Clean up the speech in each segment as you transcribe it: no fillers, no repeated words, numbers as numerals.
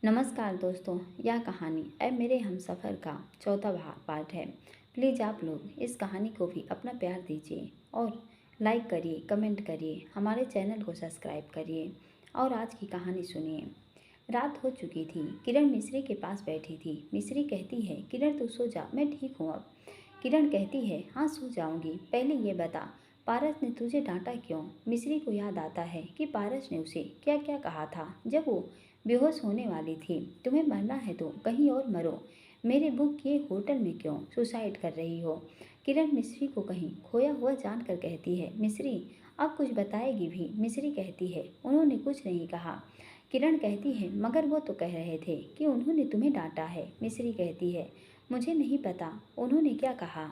नमस्कार दोस्तों, यह कहानी अब मेरे हमसफ़र का चौथा पार्ट है। प्लीज़ आप लोग इस कहानी को भी अपना प्यार दीजिए और लाइक करिए, कमेंट करिए, हमारे चैनल को सब्सक्राइब करिए और आज की कहानी सुनिए। रात हो चुकी थी। किरण मिस्री के पास बैठी थी। मिस्री कहती है, किरण तू सो जा, मैं ठीक हूँ अब। किरण कहती है, हाँ सो जाऊँगी, पहले ये बता पारस ने तुझे डांटा क्यों। मिस्री को याद आता है कि पारस ने उसे क्या क्या कहा था जब वो बेहोश होने वाली थी। तुम्हें मरना है तो कहीं और मरो, मेरे बुक किए होटल में क्यों सुसाइड कर रही हो। किरण मिस्री को कहीं खोया हुआ जानकर कहती है, मिस्री अब कुछ बताएगी भी। मिस्री कहती है, उन्होंने कुछ नहीं कहा। किरण कहती है, मगर वो तो कह रहे थे कि उन्होंने तुम्हें डांटा है। मिस्री कहती है, मुझे नहीं पता उन्होंने क्या कहा,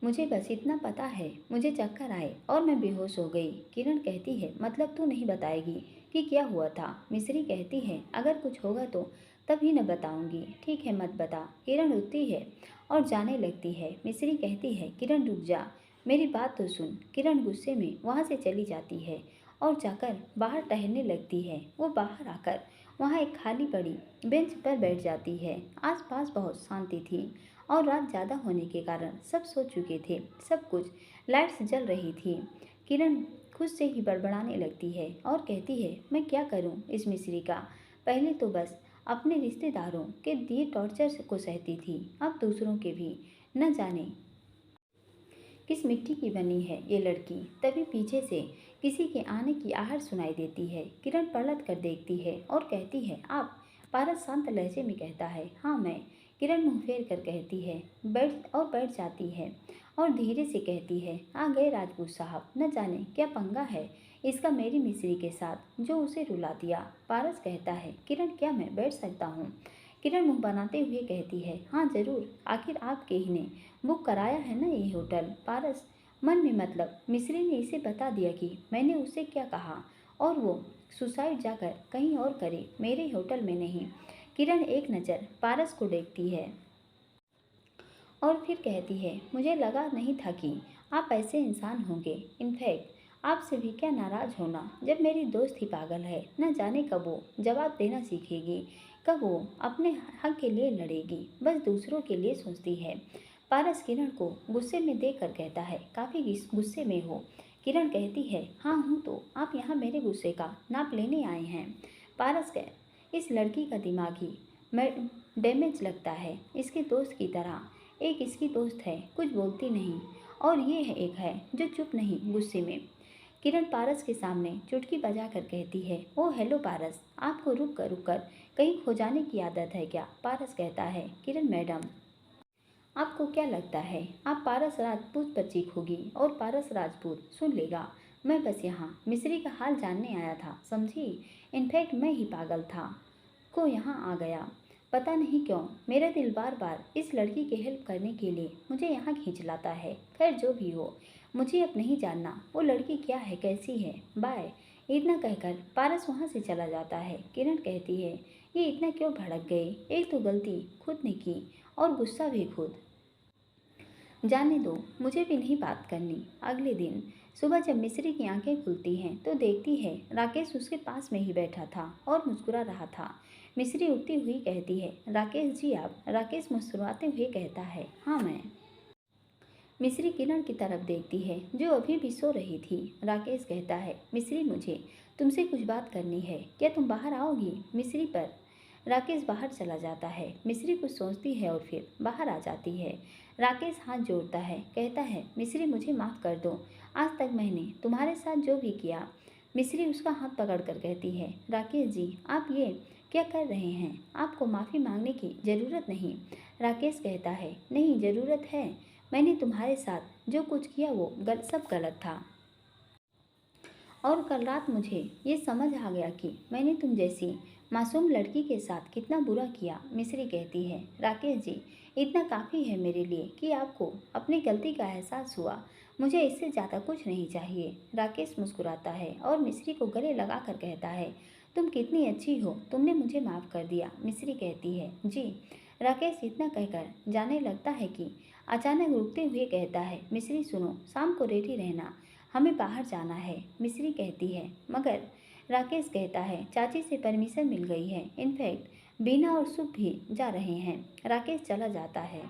मुझे बस इतना पता है मुझे चक्कर आए और मैं बेहोश हो गई। किरण कहती है, मतलब तू नहीं बताएगी कि क्या हुआ था। मिस्री कहती है, अगर कुछ होगा तो तभी न बताऊंगी। ठीक है, मत बता। किरण उठती है और जाने लगती है। मिस्री कहती है, किरण रुक जा, मेरी बात तो सुन। किरण गुस्से में वहाँ से चली जाती है और जाकर बाहर टहलने लगती है। वो बाहर आकर वहाँ एक खाली पड़ी बेंच पर बैठ जाती है। आसपास बहुत शांति थी और रात ज़्यादा होने के कारण सब सो चुके थे। सब कुछ लाइट्स जल रही थी। किरण खुद से ही बड़बड़ाने लगती है और कहती है, मैं क्या करूं इस मिस्री का। पहले तो बस अपने रिश्तेदारों के दिए टॉर्चर को सहती थी, अब दूसरों के भी। न जाने किस मिट्टी की बनी है ये लड़की। तभी पीछे से किसी के आने की आहट सुनाई देती है। किरण पलट कर देखती है और कहती है, आप। पारस शांत लहजे में कहता है, हाँ मैं। किरण मुंह फेर कर कहती है, बैठ जाती है और धीरे से कहती है, आ गए राजपूत साहब। न जाने क्या पंगा है इसका मेरी मिस्री के साथ जो उसे रुला दिया। पारस कहता है, किरण क्या मैं बैठ सकता हूँ। किरण मुंह बनाते हुए कहती है, हाँ जरूर, आखिर आपके ही ने बुक कराया है ना ये होटल। पारस मन में मतलब मिस्री ने इसे बता दिया कि मैंने उससे क्या कहा और वो सुसाइड जाकर कहीं और करे, मेरे होटल में नहीं। किरण एक नज़र पारस को देखती है और फिर कहती है, मुझे लगा नहीं था कि आप ऐसे इंसान होंगे। इनफैक्ट आपसे भी क्या नाराज़ होना, जब मेरी दोस्त ही पागल है। न जाने कब वो जवाब देना सीखेगी, कब वो अपने हक के लिए लड़ेगी, बस दूसरों के लिए सोचती है। पारस किरण को गुस्से में देखकर कहता है, काफ़ी गुस्से में हो। किरण कहती है, हाँ हूँ तो आप यहाँ मेरे गुस्से का नाप लेने आए हैं। पारस कह इस लड़की का दिमाग ही डैमेज लगता है, इसके दोस्त की तरह। एक इसकी दोस्त है, कुछ बोलती नहीं, और ये है एक है जो चुप नहीं, गुस्से में। किरण पारस के सामने चुटकी बजा कर कहती है, ओ हेलो पारस, आपको रुक कर कहीं खो जाने की आदत है क्या। पारस कहता है, किरण मैडम, आपको क्या लगता है आप पारस राजपूत पर चीखोगी और पारस राजपूत सुन लेगा। मैं बस यहाँ मिस्री का हाल जानने आया था, समझी। इनफैक्ट मैं ही पागल था को यहाँ आ गया। पता नहीं क्यों मेरा दिल बार बार इस लड़की की हेल्प करने के लिए मुझे यहाँ खींच लाता है। खैर जो भी हो, मुझे अब नहीं जानना वो लड़की क्या है, कैसी है। बाय। इतना कहकर पारस वहाँ से चला जाता है। किरण कहती है, ये इतना क्यों भड़क गए, एक तो गलती खुद ने की और गुस्सा भी खुद। जाने दो, मुझे भी नहीं बात करनी। अगले दिन सुबह जब मिस्री की आंखें खुलती हैं तो देखती है राकेश उसके पास में ही बैठा था और मुस्कुरा रहा था। मिस्री उठती हुई कहती है, राकेश जी आप। राकेश मुस्कुराते हुए कहता है, हाँ मैं। मिस्री किरण की तरफ देखती है जो अभी भी सो रही थी। राकेश कहता है, मिस्री मुझे तुमसे कुछ बात करनी है, क्या तुम बाहर आओगी। मिस्री पर राकेश बाहर चला जाता है। मिस्री कुछ सोचती है और फिर बाहर आ जाती है। राकेश हाथ जोड़ता है, कहता है, मिस्री मुझे माफ़ कर दो, आज तक मैंने तुम्हारे साथ जो भी किया। मिस्री उसका हाथ पकड़कर कहती है, राकेश जी आप ये क्या कर रहे हैं, आपको माफ़ी मांगने की ज़रूरत नहीं। राकेश कहता है, नहीं ज़रूरत है, मैंने तुम्हारे साथ जो कुछ किया वो सब गलत था और कल रात मुझे ये समझ आ गया कि मैंने तुम जैसी मासूम लड़की के साथ कितना बुरा किया। मिस्री कहती है, राकेश जी इतना काफ़ी है मेरे लिए कि आपको अपनी गलती का एहसास हुआ, मुझे इससे ज़्यादा कुछ नहीं चाहिए। राकेश मुस्कुराता है और मिस्री को गले लगा कर कहता है, तुम कितनी अच्छी हो, तुमने मुझे माफ़ कर दिया। मिस्री कहती है, जी। राकेश इतना कहकर जाने लगता है कि अचानक रुकते हुए कहता है, मिस्री सुनो, शाम को रेडी रहना, हमें बाहर जाना है। मिस्री कहती है, मगर राकेश कहता है चाची से परमिशन मिल गई है, इनफैक्ट बीना और शुभ भी जा रहे हैं। राकेश चला जाता है।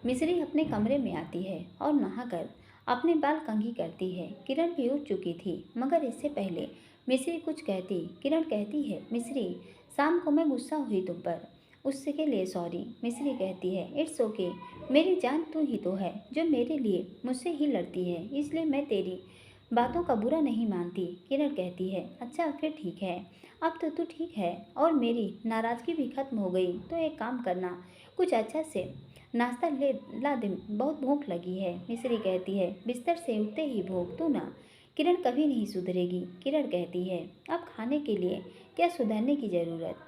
मिश्री अपने कमरे में आती है और नहाकर अपने बाल कंघी करती है। किरण भी उठ चुकी थी, मगर इससे पहले मिश्री कुछ कहती, किरण कहती है मिश्री शाम को मैं गुस्सा हुई तुम पर, उससे के लिए सॉरी। मिश्री कहती है इट्स ओके, मेरी जान तू ही तो है जो मेरे लिए मुझसे ही लड़ती है, इसलिए मैं तेरी बातों का बुरा नहीं मानती। किरण कहती है अच्छा फिर ठीक है, अब तो तू ठीक है और मेरी नाराज़गी भी खत्म हो गई। तो एक काम करना, कुछ अच्छा से नाश्ता ले ला दे, बहुत भूख लगी है। मिश्री कहती है बिस्तर से उठते ही भूख तू ना, किरण कभी नहीं सुधरेगी। किरण कहती है अब खाने के लिए क्या सुधरने की ज़रूरत।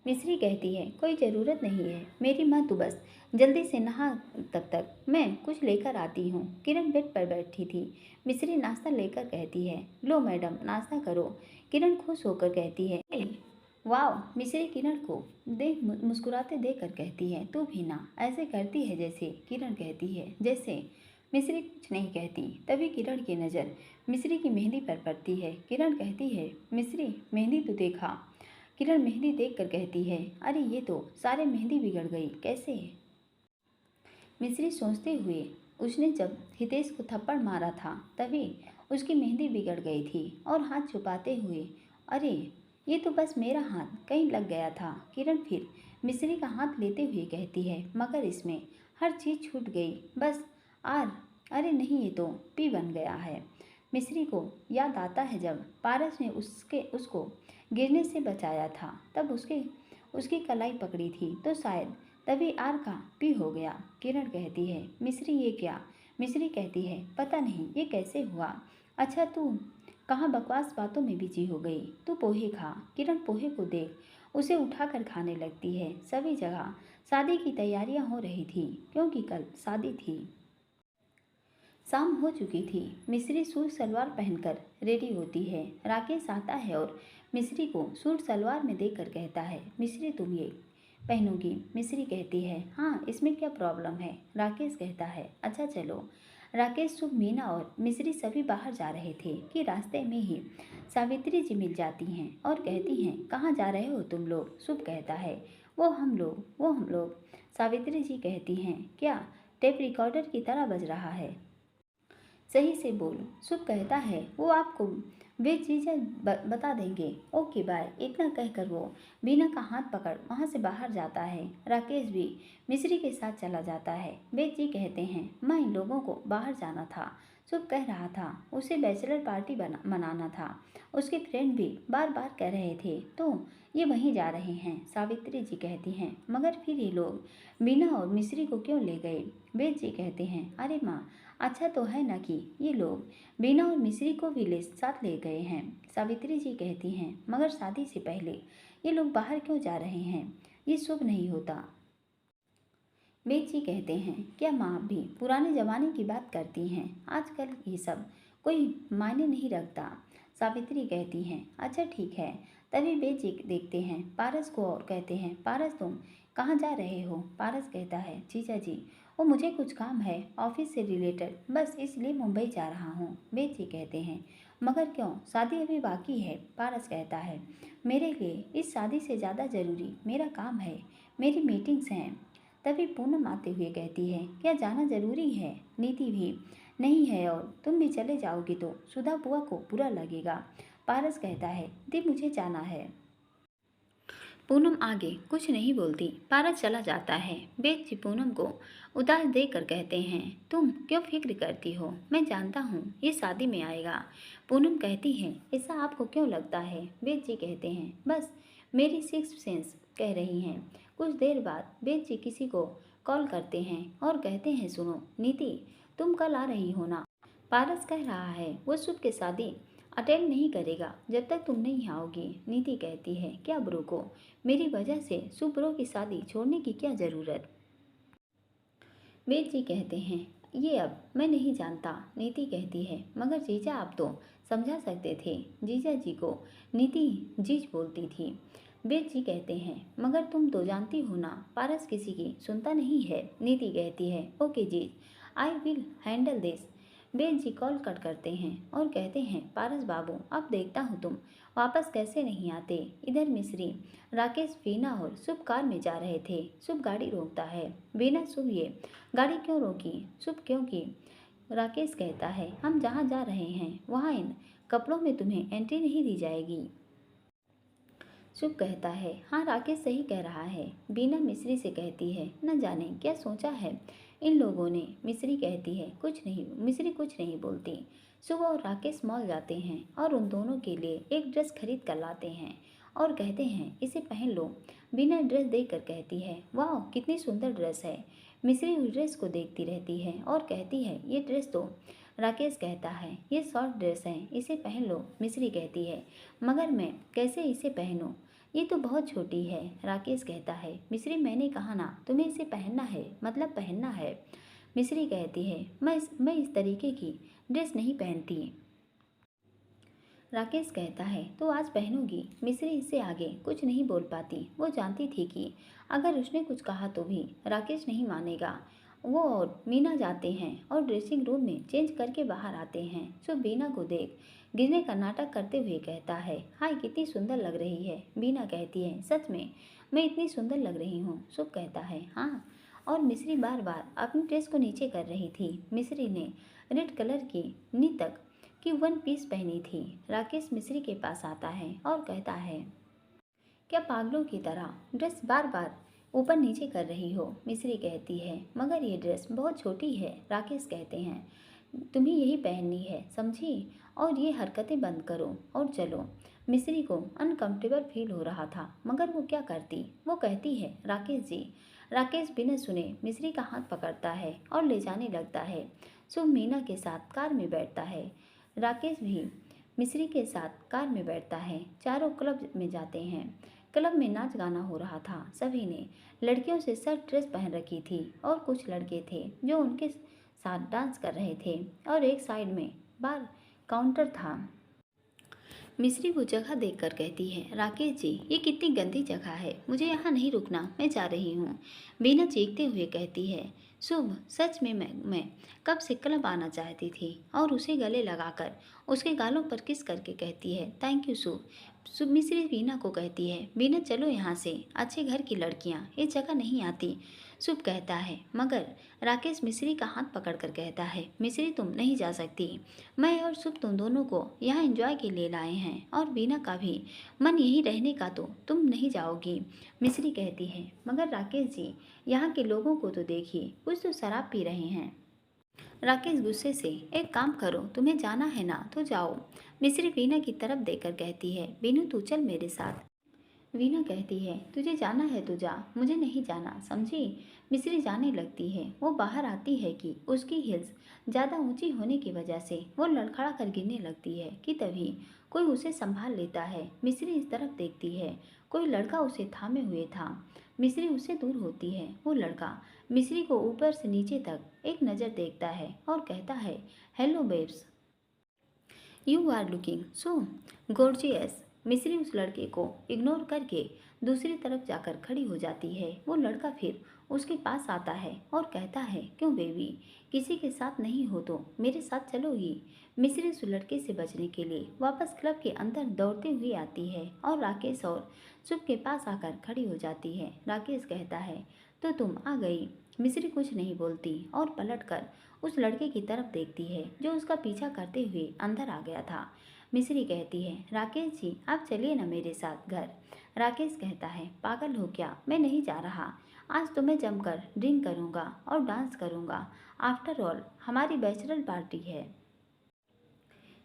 मिश्री कहती है कोई ज़रूरत नहीं है मेरी माँ, तू बस जल्दी से नहा, तब तक मैं कुछ लेकर आती हूँ। किरण बेड पर बैठी थी। मिश्री नाश्ता लेकर कहती है लो मैडम नाश्ता करो। किरण खुश होकर कहती है वाह। मिश्री किरण को मुस्कुराते देखकर कहती है तू भी ना ऐसे करती है जैसे। किरण कहती है जैसे। मिश्री कुछ नहीं कहती। तभी किरण की नज़र मिश्री की मेहंदी पर पड़ती है। किरण कहती है मिश्री मेहंदी तो देखा। किरण मेहंदी देखकर कहती है अरे ये तो सारे मेहंदी बिगड़ गई, कैसे। मिश्री सोचते हुए उसने जब हितेश को थप्पड़ मारा था तभी उसकी मेहंदी बिगड़ गई थी और हाथ छुपाते हुए अरे ये तो बस मेरा हाथ कहीं लग गया था। किरण फिर मिश्री का हाथ लेते हुए कहती है मगर इसमें हर चीज़ छूट गई, बस आर। अरे नहीं ये तो पी बन गया है। मिश्री को याद आता है जब पारस ने उसको गिरने से बचाया था, तब उसकी कलाई पकड़ी थी तो शायद तभी आर का पी हो गया। किरण कहती है मिश्री ये क्या। मिश्री कहती है पता नहीं ये कैसे हुआ। अच्छा तू कहाँ बकवास बातों में बिजी हो गई, तू पोहे खा। किरण पोहे को देख उसे उठाकर खाने लगती है। सभी जगह शादी की तैयारियां हो रही थी क्योंकि कल शादी थी। शाम हो चुकी थी। मिश्री सूट सलवार पहनकर रेडी होती है। राकेश आता है और मिश्री को सूट सलवार में देखकर कहता है मिश्री तुम ये पहनोगी। मिश्री कहती है हाँ इसमें क्या प्रॉब्लम है। राकेश कहता है अच्छा चलो। राकेश, शुभ, मीना और मिश्री सभी बाहर जा रहे थे कि रास्ते में ही सावित्री जी मिल जाती हैं और कहती हैं कहाँ जा रहे हो तुम लोग। शुभ कहता है वो हम लोग। सावित्री जी कहती हैं क्या टेप रिकॉर्डर की तरह बज रहा है, सही से बोल। शुभ कहता है वो आपको वे चीज़ें बता देंगे। Okay bye. इतना कहकर वो बीना का हाथ पकड़ वहाँ से बाहर जाता है। राकेश भी मिश्री के साथ चला जाता है। वेद जी कहते हैं माँ इन लोगों को बाहर जाना था। शुभ कह रहा था उसे बैचलर पार्टी मनाना था। उसके फ्रेंड भी बार बार कह रहे थे तो ये वहीं जा रहे हैं। सावित्री जी कहती हैं मगर फिर ये लोग बीना और मिश्री को क्यों ले गए। वेद जी कहते हैं अरे माँ अच्छा तो है ना कि ये लोग बीना और मिश्री को भी साथ ले गए हैं। सावित्री जी कहती हैं मगर शादी से पहले ये लोग बाहर क्यों जा रहे हैं, ये शुभ नहीं होता। वेद जी कहते हैं क्या माँ भी पुराने ज़माने की बात करती हैं, आजकल ये सब कोई मायने नहीं रखता। सावित्री कहती हैं अच्छा ठीक है। तभी वेद जी देखते हैं पारस को और कहते हैं पारस तुम कहाँ जा रहे हो। पारस कहता है जीजा जी वो मुझे कुछ काम है ऑफिस से रिलेटेड, बस इसलिए मुंबई जा रहा हूँ। वेद जी कहते हैं मगर क्यों, शादी अभी बाकी है। पारस कहता है मेरे लिए इस शादी से ज़्यादा ज़रूरी मेरा काम है, मेरी मीटिंग्स हैं। तभी पूनम आते हुए कहती है क्या जाना ज़रूरी है। नीति भी नहीं है और तुम भी चले जाओगी तो सुधा बुआ को बुरा लगेगा। पारस कहता है दी मुझे जाना है। पूनम आगे कुछ नहीं बोलती। पारस चला जाता है। वेद जी पूनम को उदास देकर कहते हैं तुम क्यों फिक्र करती हो, मैं जानता हूँ ये शादी में आएगा। पूनम कहती है ऐसा आपको क्यों लगता है। वेद जी कहते हैं बस मेरी सिक्स सेंस कह रही हैं। कुछ देर बाद वेद जी किसी को कॉल करते हैं और कहते हैं सुनो नीति तुम कल आ रही हो ना। पारस कह रहा है वो शुभ के शादी अटेंड नहीं करेगा जब तक तुम नहीं आओगी। नीति कहती है क्या ब्रो को मेरी वजह से शुभ ब्रो की शादी छोड़ने की क्या ज़रूरत। वेद जी कहते हैं ये अब मैं नहीं जानता। नीति कहती है मगर जीजा आप तो समझा सकते थे। जीजा जी को नीति जीज बोलती थी। वेद जी कहते हैं मगर तुम तो जानती हो ना पारस किसी की सुनता नहीं है। नीति कहती है okay jeez I will handle this. Ben ji call cut करते हैं और कहते हैं, पारस बाबू अब देखता हूँ तुम वापस कैसे नहीं आते। इधर मिस्री, राकेश, वीना और शुभ कार में जा रहे थे। शुभ गाड़ी रोकता है। वीना, शुभ ये गाड़ी क्यों रोकी? शुभ, क्योंकि राकेश कहता है, हम जहाँ जा रहे हैं वहाँ इन कपड़ों में तुम्हें एंट्री नहीं दी जाएगी। शुभ कहता है, हाँ राकेश सही कह रहा है। बीना मिश्री से कहती है, न जाने क्या सोचा है इन लोगों ने। मिश्री कहती है, कुछ नहीं। मिश्री कुछ नहीं बोलती। शुभ और राकेश मॉल जाते हैं और उन दोनों के लिए एक ड्रेस खरीद कर लाते हैं और कहते हैं, इसे पहन लो। बीना ड्रेस देखकर कहती है, वाह कितनी सुंदर ड्रेस है। मिश्री उस ड्रेस को देखती रहती है और कहती है, ये ड्रेस तो। राकेश कहता है, ये शॉर्ट ड्रेस है, इसे पहन लो। मिश्री कहती है, मगर मैं कैसे इसे पहनूं? ये तो बहुत छोटी है। राकेश कहता है, मिश्री मैंने कहा ना तुम्हें इसे पहनना है, मतलब पहनना है। मिश्री कहती है, मैं इस तरीके की ड्रेस नहीं पहनती। राकेश कहता है, तो आज पहनूंगी। मिश्री इससे आगे कुछ नहीं बोल पाती। वो जानती थी कि अगर उसने कुछ कहा तो भी राकेश नहीं मानेगा। वो और मीना जाते हैं और ड्रेसिंग रूम में चेंज करके बाहर आते हैं। जो बीना को देख गिरने का नाटक करते हुए कहता है, हाय कितनी सुंदर लग रही है। बीना कहती है, सच में मैं इतनी सुंदर लग रही हूँ? शुभ कहता है, हाँ। और मिश्री बार बार अपनी ड्रेस को नीचे कर रही थी। मिश्री ने रेड कलर की नी तक की वन पीस पहनी थी। राकेश मिश्री के पास आता है और कहता है, क्या पागलों की तरह ड्रेस बार बार ऊपर नीचे कर रही हो? मिश्री कहती है, मगर ये ड्रेस बहुत छोटी है। राकेश कहते हैं, तुम्हें यही पहननी है, समझी? और ये हरकतें बंद करो और चलो। मिश्री को अनकंफर्टेबल फील हो रहा था, मगर वो क्या करती। वो कहती है, राकेश जी। राकेश बिना सुने मिश्री का हाथ पकड़ता है और ले जाने लगता है। शुभ मीना के साथ कार में बैठता है। राकेश भी मिश्री के साथ कार में बैठता है। चारों क्लब में जाते हैं। क्लब में नाच गाना हो रहा था। सभी ने लड़कियों से शर्ट ड्रेस पहन रखी थी और कुछ लड़के थे जो उनके साथ डांस कर रहे थे और एक साइड में बार काउंटर था। मिश्री वो जगह देखकर कहती है, राकेश जी ये कितनी गंदी जगह है, मुझे यहाँ नहीं रुकना, मैं जा रही हूँ। बीना चीखते हुए कहती है, शुभ सच में मैं कब से क्लब आना चाहती थी। और उसे गले लगाकर उसके गालों पर किस करके कहती है, थैंक यू शुभ। शुभ मिश्री बीना को कहती है, बीना चलो यहाँ से, अच्छे घर की लड़कियाँ इस जगह नहीं आती। शुभ कहता है, मगर राकेश मिश्री का हाथ पकड़कर कहता है, मिश्री तुम नहीं जा सकती। मैं और शुभ तुम दोनों को यहाँ एंजॉय के लिए लाए हैं और बीना का भी मन यही रहने का, तो तुम नहीं जाओगी। मिश्री कहती है, मगर राकेश जी यहाँ के लोगों को तो देखिए, कुछ तो शराब पी रहे हैं। राकेश गुस्से से, एक काम करो, तुम्हें जाना है ना तो जाओ। मिश्री बीना की तरफ देखकर कहती है, बीनू तू चल मेरे साथ। वीना कहती है, तुझे जाना है तो जा, मुझे नहीं जाना, समझी? मिश्री जाने लगती है। वो बाहर आती है कि उसकी हिल्स ज़्यादा ऊंची होने की वजह से वो लड़खड़ा कर गिरने लगती है कि तभी कोई उसे संभाल लेता है। मिश्री इस तरफ देखती है, कोई लड़का उसे थामे हुए था। मिश्री उससे दूर होती है। वो लड़का मिश्री को ऊपर से नीचे तक एक नज़र देखता है और कहता है, hello babes, you are looking so gorgeous. Mishri उस लड़के को इग्नोर करके दूसरी तरफ जाकर खड़ी हो जाती है। वो लड़का फिर उसके पास आता है और कहता है, क्यों बेबी, किसी के साथ नहीं हो तो मेरे साथ चलोगी? मिश्री उस लड़के से बचने के लिए वापस क्लब के अंदर दौड़ते हुए आती है और राकेश और शुभ के पास आकर खड़ी हो जाती है। राकेश कहता है, तो तुम आ गई। मिश्री कुछ नहीं बोलती और पलटकर उस लड़के की तरफ देखती है जो उसका पीछा करते हुए अंदर आ गया था। मिश्री कहती है, राकेश जी आप चलिए ना मेरे साथ घर। राकेश कहता है, पागल हो क्या, मैं नहीं जा रहा। आज तो मैं जमकर ड्रिंक करूँगा और डांस करूँगा। आफ्टर ऑल हमारी बैचलर पार्टी है।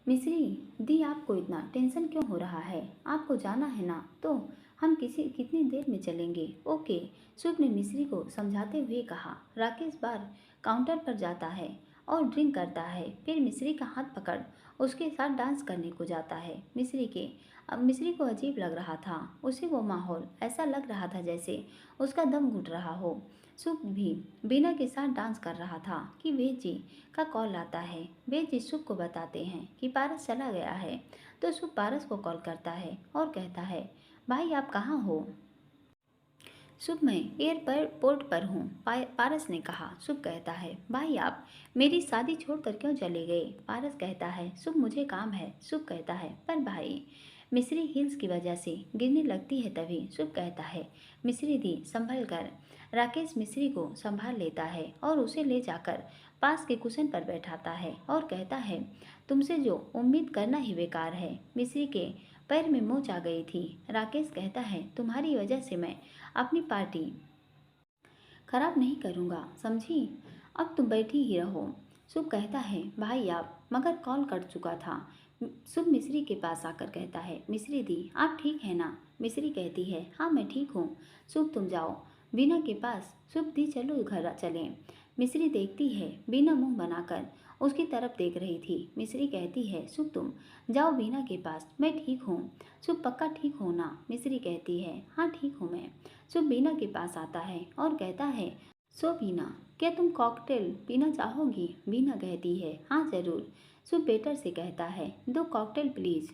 मिश्री दी, आपको इतना टेंशन क्यों हो रहा है? आपको जाना है ना तो हम कितनी देर में चलेंगे? ओके, शुभ ने मिश्री को समझाते हुए कहा। राकेश बार काउंटर पर जाता है और ड्रिंक करता है। फिर मिश्री का हाथ पकड़ उसके साथ डांस करने को जाता है। अब मिश्री को अजीब लग रहा था। उसे वो माहौल ऐसा लग रहा था जैसे उसका दम घुट रहा हो। शुभ भी बीना के साथ डांस कर रहा था कि वेद जी का कॉल आता है। वेद जी शुभ को बताते हैं कि पारस चला गया है। तो शुभ पारस को कॉल करता है और कहता है, भाई आप कहाँ हो? शुभ मैं एयरपोर्ट पर हूँ, पारस ने कहा। शुभ कहता है, भाई आप मेरी शादी छोड़कर क्यों चले गए? पारस कहता है, शुभ मुझे काम है। शुभ कहता है, पर भाई मिस्री हिल्स की वजह से गिरने लगती है तभी। शुभ कहता है, मिस्री दी संभल कर। राकेश मिस्री को संभाल लेता है और उसे ले जाकर पास के कुशन पर बैठाता है और कहता है, तुमसे जो उम्मीद करना ही बेकार है। मिस्री के पैर में मोच आ गई थी। राकेश कहता है, तुम्हारी वजह से मैं अपनी पार्टी खराब नहीं करूँगा, समझी? अब तुम बैठी ही रहो। शुभ कहता है, भाई आप, मगर कॉल कट चुका था। शुभ मिस्री के पास आकर कहता है, मिस्री दी आप ठीक है ना? मिस्री कहती है, हाँ मैं ठीक हूँ। शुभ तुम जाओ बीना के पास। शुभ दी चलो घर चलें। मिस्री देखती है, बीना मुंह बनाकर उसकी तरफ देख रही थी। मिस्री कहती है, शुभ तुम जाओ बीना के पास, मैं ठीक हूँ। शुभ पक्का ठीक हो ना? मिस्री कहती है, हाँ ठीक हूँ मैं। शुभ बीना के पास आता है और कहता है, सो बीना, क्या तुम कॉकटेल पीना चाहोगी? बीना कहती है, हाँ ज़रूर। शुभ बेटर से कहता है, 2 कॉकटेल प्लीज़।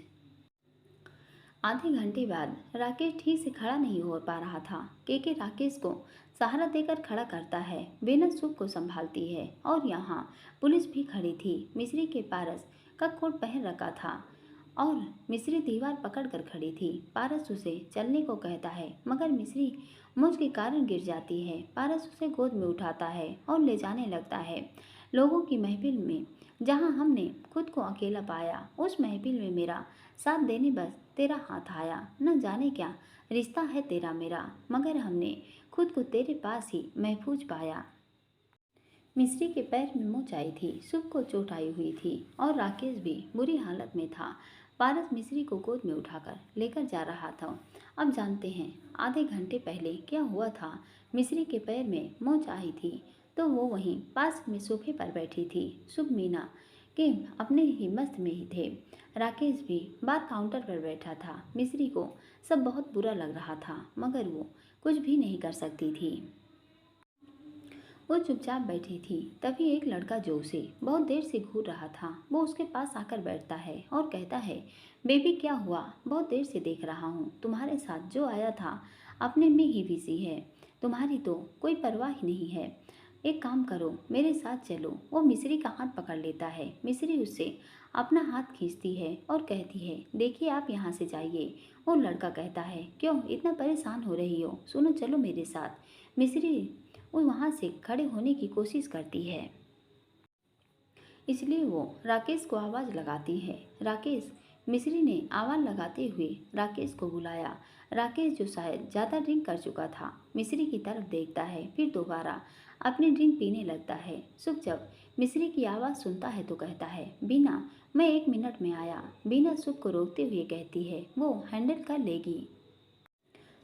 आधे घंटे बाद राकेश ठीक से खड़ा नहीं हो पा रहा था। केके राकेश को सहारा देकर खड़ा करता है। बेना शुभ को संभालती है और यहाँ पुलिस भी खड़ी थी। मिस्री के पारस का कोट पहन रखा था और मिस्री दीवार पकड़कर खड़ी थी। पारस उसे चलने को कहता है, मगर मिस्री मुझ के कारण गिर जाती है। पारस उसे गोद में उठाता है और ले जाने लगता है। लोगों की महफिल में जहाँ हमने खुद को अकेला पाया, उस महफिल में मेरा साथ देने बस तेरा हाथ आया। न जाने क्या रिश्ता है तेरा मेरा, मगर हमने खुद को तेरे पास ही महफूज पाया। मिस्री के पैर में मोच आई थी। शुभ को चोट आई हुई थी और राकेश भी बुरी हालत में था। पारस मिस्री को गोद में उठाकर लेकर जा रहा था। अब जानते हैं आधे घंटे पहले क्या हुआ था। मिस्री के पैर में मोच आई थी तो वो वहीं पास में सोफे पर बैठी थी। शुभ मीना के अपने ही मस्त में ही थे। राकेश भी बार काउंटर पर बैठा था। मिस्री को सब बहुत बुरा लग रहा था, मगर वो कुछ भी नहीं कर सकती थी। वो चुपचाप बैठी थी। तभी एक लड़का जो उसे बहुत देर से घूर रहा था, वो उसके पास आकर बैठता है और कहता है, बेबी क्या हुआ? बहुत देर से देख रहा हूँ। तुम्हारे साथ जो आया था अपने में ही बिजी है, तुम्हारी तो कोई परवाह ही नहीं है। एक काम करो, मेरे साथ चलो। वो मिस्री का हाथ पकड़ लेता है। मिस्री उससे अपना हाथ खींचती है और कहती है, देखिए आप यहाँ से जाइए। वो लड़का कहता है, क्यों इतना परेशान हो रही हो? सुनो, चलो मेरे साथ। मिस्री वो वहाँ से खड़े होने की कोशिश करती है, इसलिए वो राकेश को आवाज़ लगाती है। राकेश। मिस्री ने आवाज़ लगाते हुए राकेश को बुलाया। राकेश जो शायद ज़्यादा ड्रिंक कर चुका था, मिस्री की तरफ देखता है, फिर दोबारा अपनी ड्रिंक पीने लगता है। शुभ जब मिस्री की आवाज़ सुनता है तो कहता है, बीना मैं 1 मिनट में आया। बीना शुभ को रोकते हुए कहती है, वो हैंडल कर लेगी।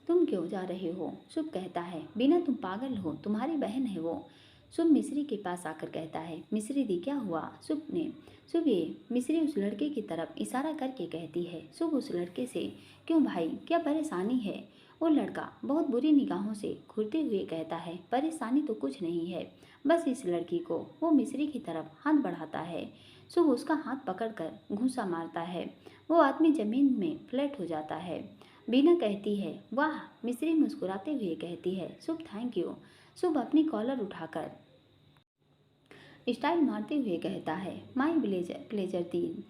तुम क्यों जा रहे हो? शुभ कहता है, बीना तुम पागल हो, तुम्हारी बहन है वो। शुभ मिस्री के पास आकर कहता है, मिस्री दी क्या हुआ? शुभ ये मिस्री उस लड़के की तरफ इशारा करके कहती है। शुभ उस लड़के से, क्यों भाई, क्या परेशानी है? वो लड़का बहुत बुरी निगाहों से घूरते हुए कहता है, परेशानी तो कुछ नहीं है, बस इस लड़की को। वो मिस्री की तरफ हाथ बढ़ाता है। शुभ उसका हाथ पकड़कर घूंसा मारता है। वो आदमी जमीन में फ्लैट हो जाता है। बीना कहती है, वाह। मिस्री मुस्कुराते हुए कहती है, शुभ थैंक यू। शुभ अपनी कॉलर उठाकर स्टाइल मारते हुए कहता है, माई प्लेजर तीन।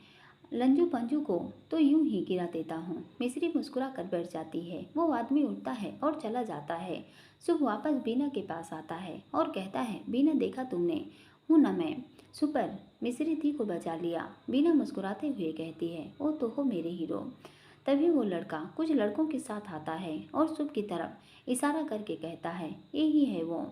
लंजू पंजू को तो यूं ही गिरा देता हूँ। मिस्री मुस्कुरा कर बैठ जाती है। वो आदमी उठता है और चला जाता है। शुभ वापस बीना के पास आता है और कहता है, बीना देखा तुमने, हूँ ना मैं सुपर। मिस्री दी को बचा लिया। बीना मुस्कुराते हुए कहती है, ओ तो हो मेरे हीरो। तभी वो लड़का कुछ लड़कों के साथ आता है और शुभ की तरफ इशारा करके कहता है, ये ही है वो।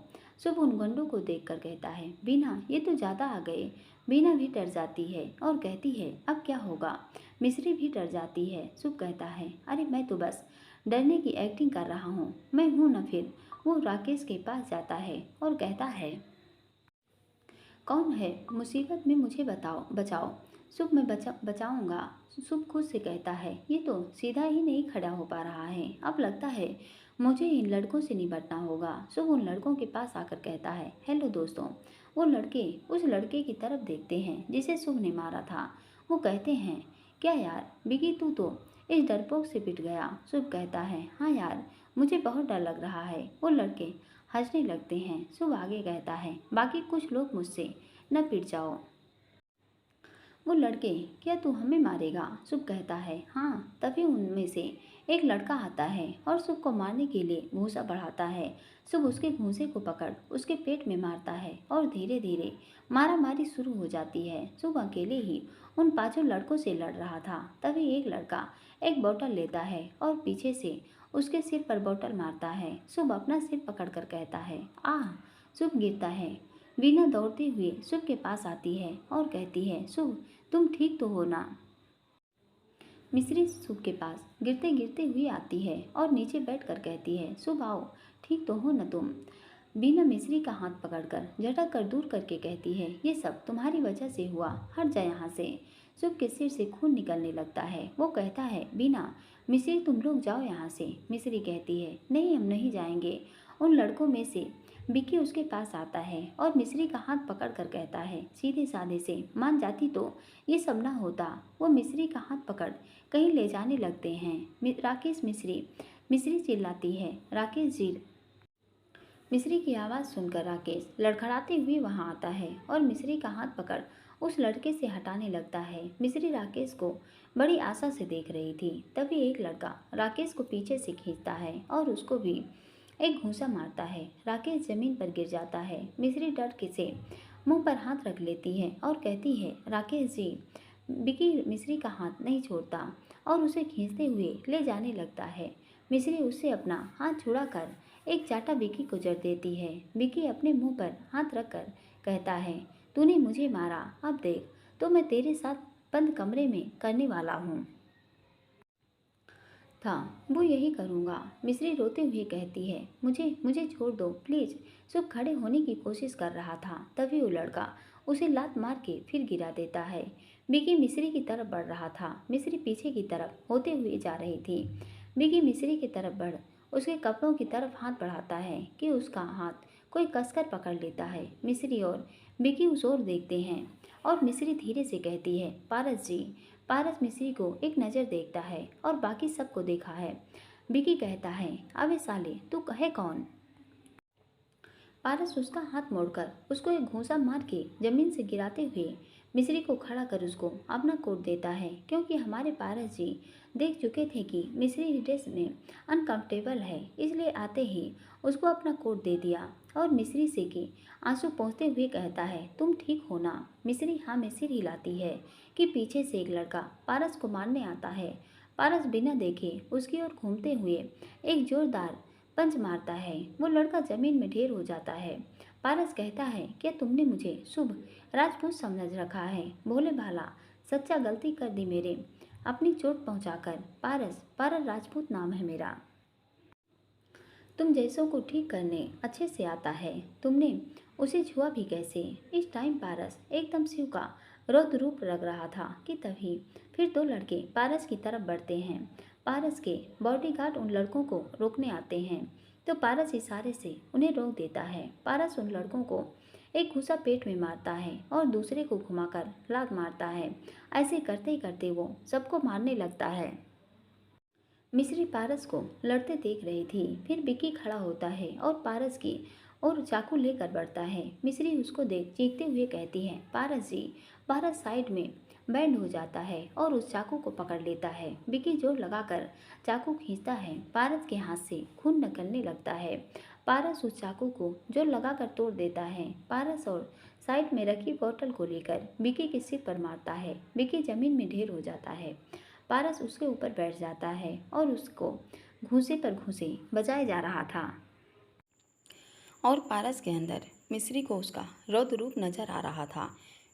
शुभ उन गुंडों को देखकर कहता है, बीना ये तो ज़्यादा आ गए। बीना भी डर जाती है और कहती है, अब क्या होगा? मिस्री भी डर जाती है। शुभ कहता है, अरे मैं तो बस डरने की एक्टिंग कर रहा हूँ, मैं हूँ ना फिर। वो राकेश के पास जाता है और कहता है, कौन है मुसीबत में, मुझे बचाओ। शुभ मैं बचाऊंगा। शुभ खुद से कहता है, ये तो सीधा ही नहीं खड़ा हो पा रहा है, अब लगता है मुझे इन लड़कों से निपटना होगा। शुभ उन लड़कों के पास आकर कहता है, हेलो दोस्तों। वो लड़के उस लड़के की तरफ देखते हैं जिसे शुभ ने मारा था। वो कहते हैं, क्या यार बिगी, तू तो इस डरपोक से पिट गया। शुभ कहता है, हाँ यार, मुझे बहुत डर लग रहा है। वो लड़के हंसने लगते हैं। शुभ आगे कहता है, बाकी कुछ लोग मुझसे न पिट जाओ। वो लड़के, क्या तू हमें मारेगा? शुभ कहता है, हाँ। तभी उनमें से एक लड़का आता है और शुभ को मारने के लिए घूंसा बढ़ाता है। शुभ उसके घूंसे को पकड़ उसके पेट में मारता है और धीरे धीरे मारामारी शुरू हो जाती है। शुभ अकेले ही उन पांचों लड़कों से लड़ रहा था। तभी एक लड़का एक बोतल लेता है और पीछे से उसके सिर पर बोतल मारता है। शुभ अपना सिर पकड़कर कहता है, आह। शुभ गिरता है। वीना दौड़ते हुए शुभ के पास आती है और कहती है, शुभ तुम ठीक तो हो ना? मिस्री शुभ के पास गिरते गिरते हुई आती है और नीचे बैठकर कहती है, शुभ आओ, ठीक तो हो न तुम? बीना मिस्री का हाथ पकड़कर झटक कर दूर करके कहती है, ये सब तुम्हारी वजह से हुआ, हट जा यहाँ से। शुभ के सिर से खून निकलने लगता है। वो कहता है, बीना मिस्री तुम लोग जाओ यहाँ से। मिस्री कहती है, नहीं हम नहीं जाएंगे। उन लड़कों में से विक्की उसके पास आता है और मिस्री का हाथ पकड़कर कहता है, सीधे साधे से मान जाती तो ये सब ना होता। वो मिस्री का हाथ पकड़ कहीं ले जाने लगते हैं। राकेश मिस्री। मिस्री चिल्लाती है, राकेश जी। मिस्री की आवाज़ सुनकर राकेश लड़खड़ाते हुए वहां आता है और मिस्री का हाथ पकड़ उस लड़के से हटाने लगता है। मिस्री राकेश को बड़ी आशा से देख रही थी। तभी एक लड़का राकेश को पीछे से खींचता है और उसको भी एक घूंसा मारता है। राकेश जमीन पर गिर जाता है। मिस्री डर के से मुंह पर हाथ रख लेती है और कहती है, राकेश जी। विकी मिस्री का हाथ नहीं छोड़ता और उसे खींचते हुए ले जाने लगता है। मिस्री उससे अपना हाथ छुड़ाकर एक चाटा विकी को जड़ देती है। विकी अपने मुंह पर हाथ रखकर कहता है, तूने मुझे मारा, अब देख तो मैं तेरे साथ बंद कमरे में करने वाला हूँ था। वो यही करूँगा। मिस्री रोते हुए कहती है, मुझे मुझे छोड़ दो प्लीज़। शुभ खड़े होने की कोशिश कर रहा था। तभी वो लड़का उसे लात मार के फिर गिरा देता है। विकी मिस्री की तरफ बढ़ रहा था। मिस्री पीछे की तरफ होते हुए जा रही थी। विकी मिस्री की तरफ बढ़ उसके कपड़ों की तरफ हाथ बढ़ाता है कि उसका हाथ कोई कसकर पकड़ लेता है। मिस्री और विकी उस ओर देखते हैं और मिस्री धीरे से कहती है, पारस जी। पारस मिस्री को एक नज़र देखता है और बाकी सबको देखा है। विकी कहता है, अबे साले तू कहे कौन? पारस उसका हाथ मोड़कर उसको एक घूंसा मार के जमीन से गिराते हुए मिस्री को खड़ा कर उसको अपना कोट देता है, क्योंकि हमारे पारस जी देख चुके थे कि मिस्री ड्रेस में अनकंफर्टेबल है, इसलिए आते ही उसको अपना कोट दे दिया और मिस्री से कि आंसू पोंछते हुए कहता है, तुम ठीक हो ना? मिस्री हाँ में सिर हिलाती है कि पीछे से एक लड़का पारस को मारने आता है। पारस बिना देखे उसकी ओर घूमते हुए एक जोरदार पंच मारता है। वो लड़का जमीन में ढेर हो जाता है। पारस कहता है, क्या तुमने मुझे शुभ राजपूत समझ रखा है? भोले भाला सच्चा गलती कर दी मेरे अपनी चोट पहुंचाकर। पारस पारस राजपूत नाम है मेरा। तुम जैसों को ठीक करने अच्छे से आता है। तुमने उसे छुआ भी कैसे? इस टाइम पारस एकदम शिव का रौद्र रूप लग रहा था कि तभी फिर दो लड़के पारस की तरफ बढ़ते हैं। पारस के बॉडीगार्ड उन लड़कों को रोकने आते हैं तो पारस इशारे से उन्हें रोक देता है। पारस उन लड़कों को एक घूंसा पेट में मारता है और दूसरे को घुमाकर लात मारता है। ऐसे करते करते वो सबको मारने लगता है। मिस्री पारस को लड़ते देख रही थी। फिर विक्की खड़ा होता है और पारस की और चाकू लेकर बढ़ता है। मिस्री उसको देख चीखते हुए कहती है, पारस जी। पारस साइड में बैंड हो जाता है और उस चाकू को पकड़ लेता है। विक्की जोर लगाकर चाकू खींचता है। पारस के हाथ से खून निकलने लगता है। पारस उस चाकू को जोर लगाकर तोड़ देता है। पारस और साइड में रखी बोतल को लेकर विक्की के सिर पर मारता है। विक्की जमीन में ढेर हो जाता है। पारस उसके ऊपर बैठ जाता है और उसको घूंसे पर घूंसे बजाए जा रहा था और पारस के अंदर मिस्री को उसका रौद्र रूप नजर आ रहा था।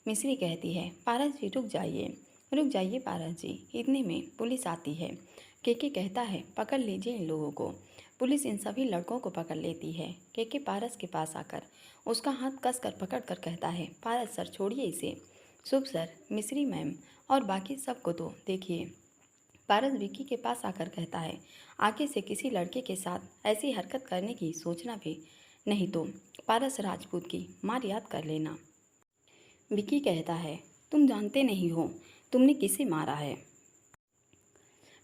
मिस्री कहती है, पारस जी रुक जाइए पारस जी। इतने में पुलिस आती है। केके कहता है, पकड़ लीजिए इन लोगों को। पुलिस इन सभी लड़कों को पकड़ लेती है। केके पारस के पास आकर उसका हाथ कस कर पकड़ कर कहता है, पारस सर छोड़िए इसे। शुभ सर, मिस्री मैम और बाकी सबको तो देखिए। पारस विक्की के पास आकर कहता है, आगे से किसी लड़के के साथ ऐसी हरकत करने की सोचना भी नहीं तो पारस राजपूत की मार याद कर लेना। विक्की कहता है, तुम जानते नहीं हो तुमने किसे मारा है।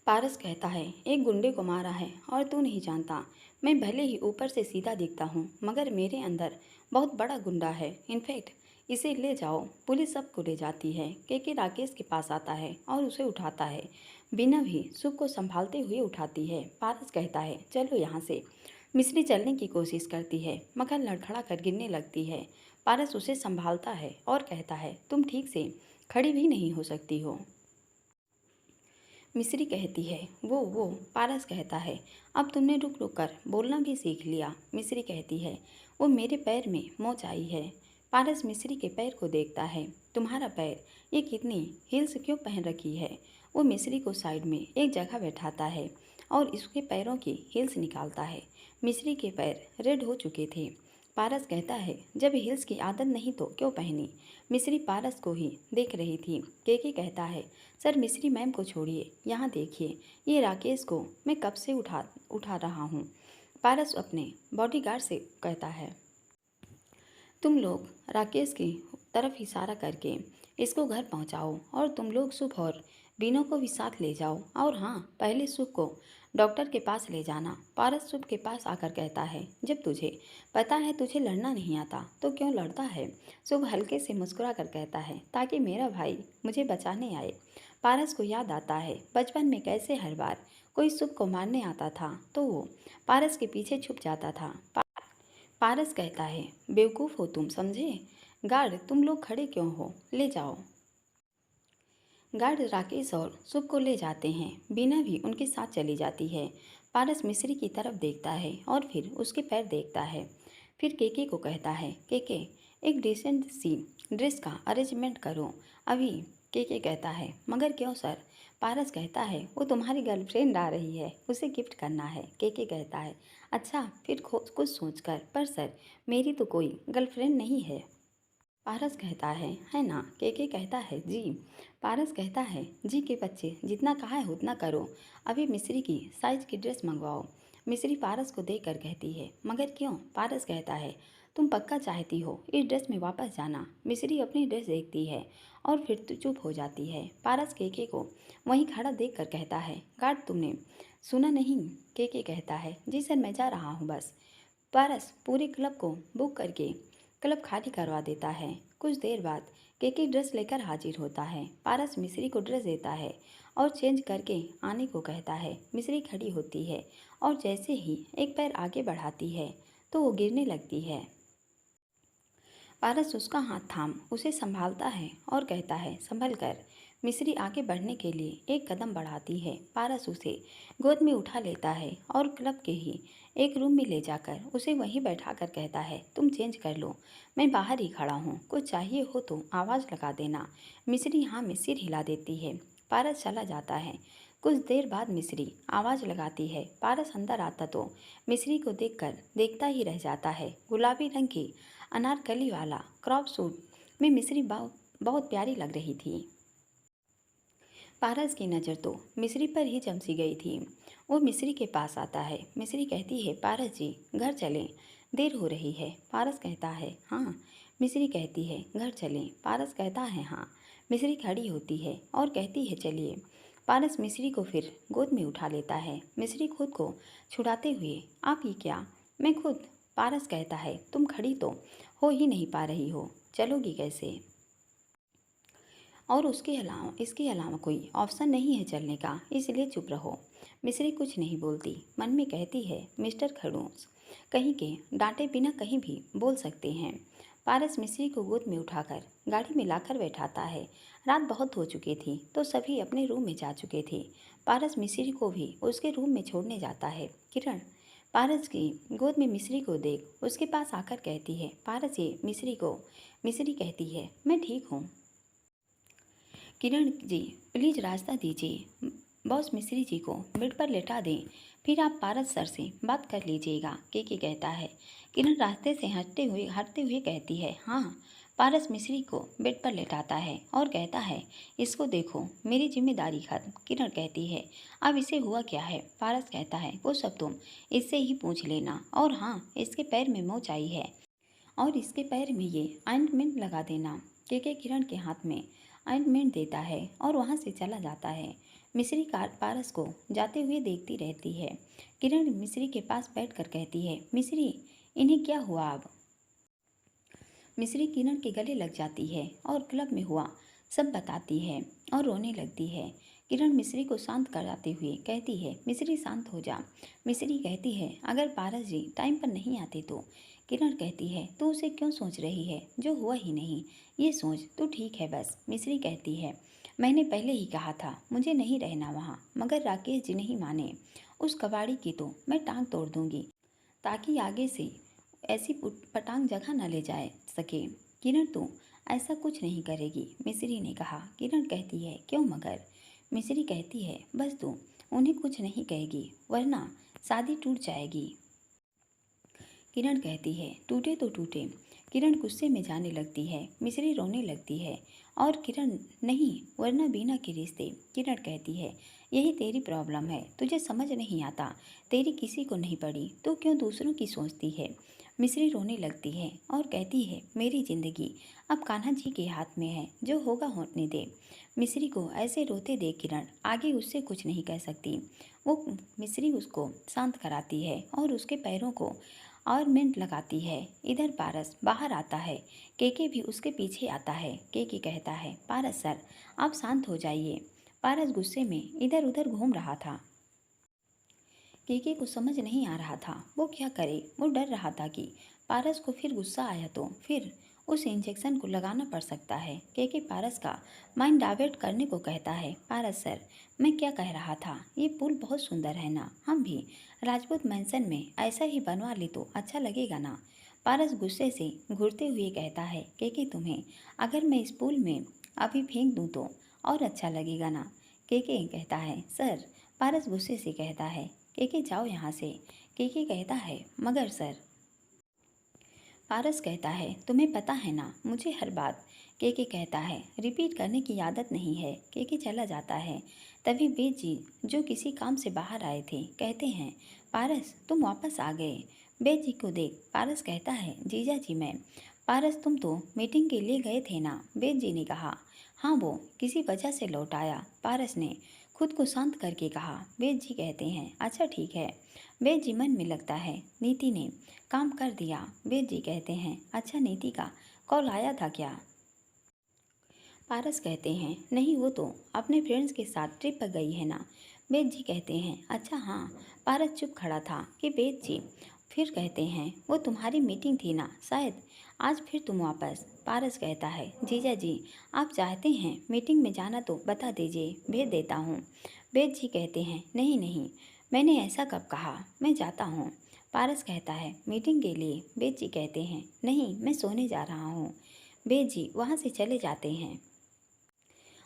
पारस कहता है, एक गुंडे को मारा है और तू नहीं जानता। मैं भले ही ऊपर से सीधा दिखता हूँ मगर मेरे अंदर बहुत बड़ा गुंडा है। इनफैक्ट इसे ले जाओ। पुलिस सबको ले जाती है। केके राकेश के पास आता है और उसे उठाता है। बिना भी सुख को संभालते हुए उठाती है। पारस कहता है, चलो यहाँ से। मिश्री चलने की कोशिश करती है मगर लड़खड़ा कर गिरने लगती है। पारस उसे संभालता है और कहता है, तुम ठीक से खड़ी भी नहीं हो सकती हो। मिश्री कहती है, वो। पारस कहता है, अब तुमने रुक रुक कर बोलना भी सीख लिया। मिश्री कहती है, वो मेरे पैर में मोच आई है। पारस मिश्री के पैर को देखता है। तुम्हारा पैर, ये कितनी हील्स क्यों पहन रखी है? वो मिश्री को साइड में एक जगह बैठाता है और इसके पैरों की हील्स निकालता है। मिश्री के पैर रेड हो चुके थे। पारस कहता है, जब हील्स की आदत नहीं तो क्यों पहनी? मिश्री पारस को ही देख रही थी। केके कहता है, सर मिश्री मैम को छोड़िए, यहाँ देखिए, ये राकेश को मैं कब से उठा रहा हूँ। पारस अपने बॉडीगार्ड से कहता है, तुम लोग राकेश की तरफ इशारा करके इसको घर पहुँचाओ और तुम लोग सुख और बीनों को भी साथ ले जाओ। और हाँ, पहले सुख को डॉक्टर के पास ले जाना। पारस सुख के पास आकर कहता है, जब तुझे पता है तुझे लड़ना नहीं आता तो क्यों लड़ता है? शुभ हल्के से मुस्कुरा कर कहता है, ताकि मेरा भाई मुझे बचाने आए। पारस को याद आता है बचपन में कैसे हर बार कोई शुभ को मारने आता था तो वो पारस के पीछे छुप जाता था। पारस कहता है, बेवकूफ़ हो तुम, समझे? गार्ड, तुम लोग खड़े क्यों हो? ले जाओ। गार्ड राकेश और शुभ को ले जाते हैं। बीना भी उनके साथ चली जाती है। पारस मिश्री की तरफ देखता है और फिर उसके पैर देखता है। फिर केके को कहता है, केके, एक डिसेंट सी ड्रेस का अरेंजमेंट करो अभी। केके कहता है, मगर क्यों सर? पारस कहता है, वो तुम्हारी गर्लफ्रेंड आ रही है, उसे गिफ्ट करना है। केके कहता है, अच्छा फिर कुछ सोचकर, पर सर मेरी तो कोई गर्लफ्रेंड नहीं है। पारस कहता है ना? केके कहता है, जी। पारस कहता है, जी के बच्चे, जितना कहा है उतना करो। अभी मिश्री की साइज की ड्रेस मंगवाओ। मिश्री पारस को देखकर कहती है, मगर क्यों? पारस कहता है, तुम पक्का चाहती हो इस ड्रेस में वापस जाना? मिश्री अपनी ड्रेस देखती है और फिर तो चुप हो जाती है। पारस केके को वहीं खड़ा देख कर कहता है, गार्ड तुमने सुना नहीं? केके कहता है, जी सर मैं जा रहा हूँ बस। पारस पूरे क्लब को बुक करके क्लब खाली करवा देता है। कुछ देर बाद केके ड्रेस लेकर हाजिर होता है। पारस मिश्री को ड्रेस देता है और चेंज करके आने को कहता है। मिश्री खड़ी होती है और जैसे ही एक पैर आगे बढ़ाती है तो वो गिरने लगती है। पारस उसका हाथ थाम उसे संभालता है और कहता है, संभल कर। मिश्री आगे बढ़ने के लिए एक कदम बढ़ाती है। पारस उसे गोद में उठा लेता है और क्लब के ही एक रूम में ले जाकर उसे वहीं बैठा कर कहता है, तुम चेंज कर लो, मैं बाहर ही खड़ा हूँ, कुछ चाहिए हो तो आवाज़ लगा देना। मिश्री हाँ में सिर हिला देती है। पारस चला जाता है। कुछ देर बाद मिश्री आवाज़ लगाती है। पारस अंदर आता तो मिश्री को देखकर देखता ही रह जाता है। गुलाबी रंग की अनारकली वाला क्रॉप सूट में मिश्री बहुत प्यारी लग रही थी। पारस की नज़र तो मिश्री पर ही जम सी गई थी। वो मिश्री के पास आता है। मिश्री कहती है, पारस जी घर चलें, देर हो रही है। पारस कहता है, हाँ। मिश्री कहती है, घर चलें। पारस कहता है, हाँ। मिश्री खड़ी होती है और कहती है, चलिए। पारस मिश्री को फिर गोद में उठा लेता है। मिश्री खुद को छुड़ाते हुए, आप ये क्या? मैं खुद। पारस कहता है, तुम खड़ी तो हो ही नहीं पा रही हो, चलोगी कैसे? और इसके अलावा कोई ऑप्शन नहीं है चलने का, इसलिए चुप रहो। मिश्री कुछ नहीं बोलती, मन में कहती है, मिस्टर खड़ूस कहीं के डांटे बिना कहीं भी बोल सकते हैं। पारस मिश्री को गोद में उठाकर गाड़ी में लाकर बैठाता है। रात बहुत हो चुकी थी तो सभी अपने रूम में जा चुके थे। पारस मिश्री को भी उसके रूम में छोड़ने जाता है। किरण पारस की गोद में मिश्री को देख उसके पास आकर कहती है, पारस ये मिश्री को। मिश्री कहती है, मैं ठीक हूँ। किरण जी प्लीज़ रास्ता दीजिए, बॉस मिश्री जी को बेड पर लेटा दें, फिर आप पारस सर से बात कर लीजिएगा। केके कहता है। किरण रास्ते से हटते हुए कहती है, हाँ। पारस मिश्री को बेड पर लेटाता है और कहता है, इसको देखो, मेरी जिम्मेदारी खत्म। किरण कहती है, अब इसे हुआ क्या है? पारस कहता है, वो सब तुम इससे ही पूछ लेना। और हाँ, इसके पैर में मोच आई है और इसके पैर में ये ऑइंटमेंट लगा देना। केके किरण के हाथ में ऑइंटमेंट देता है और वहाँ से चला जाता है। मिश्री पारस को जाते हुए देखती रहती है। किरण मिश्री के पास बैठकर कहती है, मिश्री इन्हें क्या हुआ अब? मिश्री किरण के गले लग जाती है और क्लब में हुआ सब बताती है और रोने लगती है। किरण मिश्री को शांत कराते हुए कहती है, मिश्री शांत हो जा। मिश्री कहती है, अगर पारस जी टाइम पर नहीं आते तो? किरण कहती है, तू उसे क्यों सोच रही है, जो हुआ ही नहीं। ये सोच तू ठीक है बस। मिश्री कहती है, मैंने पहले ही कहा था मुझे नहीं रहना वहाँ, मगर राकेश जी नहीं माने। उस कबाड़ी की तो मैं टांग तोड़ दूंगी, ताकि आगे से ऐसी पटांग जगह न ले जाए सके। किरण तो ऐसा कुछ नहीं करेगी, मिश्री ने कहा। किरण कहती है, क्यों मगर? मिश्री कहती है, बस तू उन्हें कुछ नहीं कहेगी, वरना शादी टूट जाएगी। किरण कहती है, टूटे तो टूटे। किरण गुस्से में जाने लगती है। मिश्री रोने लगती है और किरण, नहीं वरना बीना के रिश्ते। किरण कहती है, यही तेरी प्रॉब्लम है, तुझे समझ नहीं आता, तेरी किसी को नहीं पड़ी तो क्यों दूसरों की सोचती है। मिश्री रोने लगती है और कहती है, मेरी जिंदगी अब कान्हा जी के हाथ में है, जो होगा होने दे। मिश्री को ऐसे रोते देख किरण आगे उससे कुछ नहीं कह सकती। वो मिश्री उसको शांत कराती है और उसके पैरों को और मिनट लगाती है। इधर पारस बाहर आता है। केके भी उसके पीछे आता है। केके कहता है, पारस सर आप शांत हो जाइए। पारस गुस्से में इधर उधर घूम रहा था। केके को समझ नहीं आ रहा था वो क्या करे। वो डर रहा था कि पारस को फिर गुस्सा आया तो फिर उस इंजेक्शन को लगाना पड़ सकता है। केके पारस का माइंड डाइवर्ट करने को कहता है, पारस सर मैं क्या कह रहा था, ये पुल बहुत सुंदर है ना, हम भी राजपूत मैंसन में ऐसा ही बनवा ले तो अच्छा लगेगा ना। पारस गुस्से से घूरते हुए कहता है, केके तुम्हें अगर मैं इस पुल में अभी फेंक दूँ तो और अच्छा लगेगा ना। केके कहता है, सर। पारस गुस्से से कहता है, केके जाओ यहाँ से। केके कहता है, मगर सर। पारस कहता है, तुम्हें पता है ना मुझे हर बात। केके कहता है, रिपीट करने की आदत नहीं है। केके चला जाता है। तभी वेद जी जो किसी काम से बाहर आए थे कहते हैं, पारस तुम वापस आ गए। वेद जी को देख पारस कहता है, जीजा जी मैं। पारस तुम तो मीटिंग के लिए गए थे ना। वेद जी ने कहा, हाँ वो किसी वजह से लौट आया। पारस ने खुद को शांत करके कहा। वेद जी कहते हैं, अच्छा ठीक है। वेद जी मन में लगता है, नीति ने काम कर दिया। वेद जी कहते हैं, अच्छा नीति का कॉल आया था क्या? पारस कहते हैं, नहीं वो तो अपने फ्रेंड्स के साथ ट्रिप पर गई है ना। वेद जी कहते हैं, अच्छा हाँ। पारस चुप खड़ा था कि वेद जी फिर कहते हैं, वो तुम्हारी मीटिंग थी ना शायद, आज फिर तुम वापस। पारस कहता है, जीजा जी आप चाहते हैं मीटिंग में जाना तो बता दीजिए, भेज देता हूँ। वेद जी कहते हैं, नहीं नहीं मैंने ऐसा कब कहा, मैं जाता हूँ। पारस कहता है, मीटिंग के लिए? वेद जी कहते हैं, नहीं मैं सोने जा रहा हूँ। वेद जी वहाँ से चले जाते हैं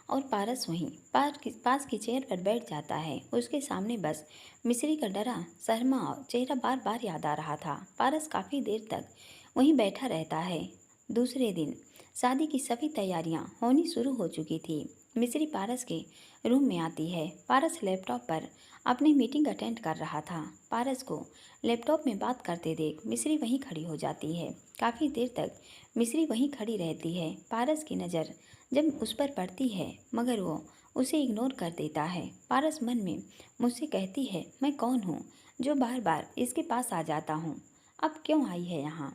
और पारस वहीं पास की चेयर पर बैठ जाता है। उसके सामने बस मिश्री का डरा सहमा चेहरा बार बार याद आ रहा था। पारस काफ़ी देर तक वहीं बैठा रहता है। दूसरे दिन शादी की सभी तैयारियां होनी शुरू हो चुकी थी। मिश्री पारस के रूम में आती है। पारस लैपटॉप पर अपनी मीटिंग अटेंड कर रहा था। पारस को लैपटॉप में बात करते देख मिश्री वहीं खड़ी हो जाती है। काफ़ी देर तक मिश्री वहीं खड़ी रहती है। पारस की नज़र जब उस पर पड़ती है मगर वो उसे इग्नोर कर देता है। पारस मन में मुझसे कहती है, मैं कौन हूँ जो बार बार इसके पास आ जाता हूँ, अब क्यों आई है यहाँ।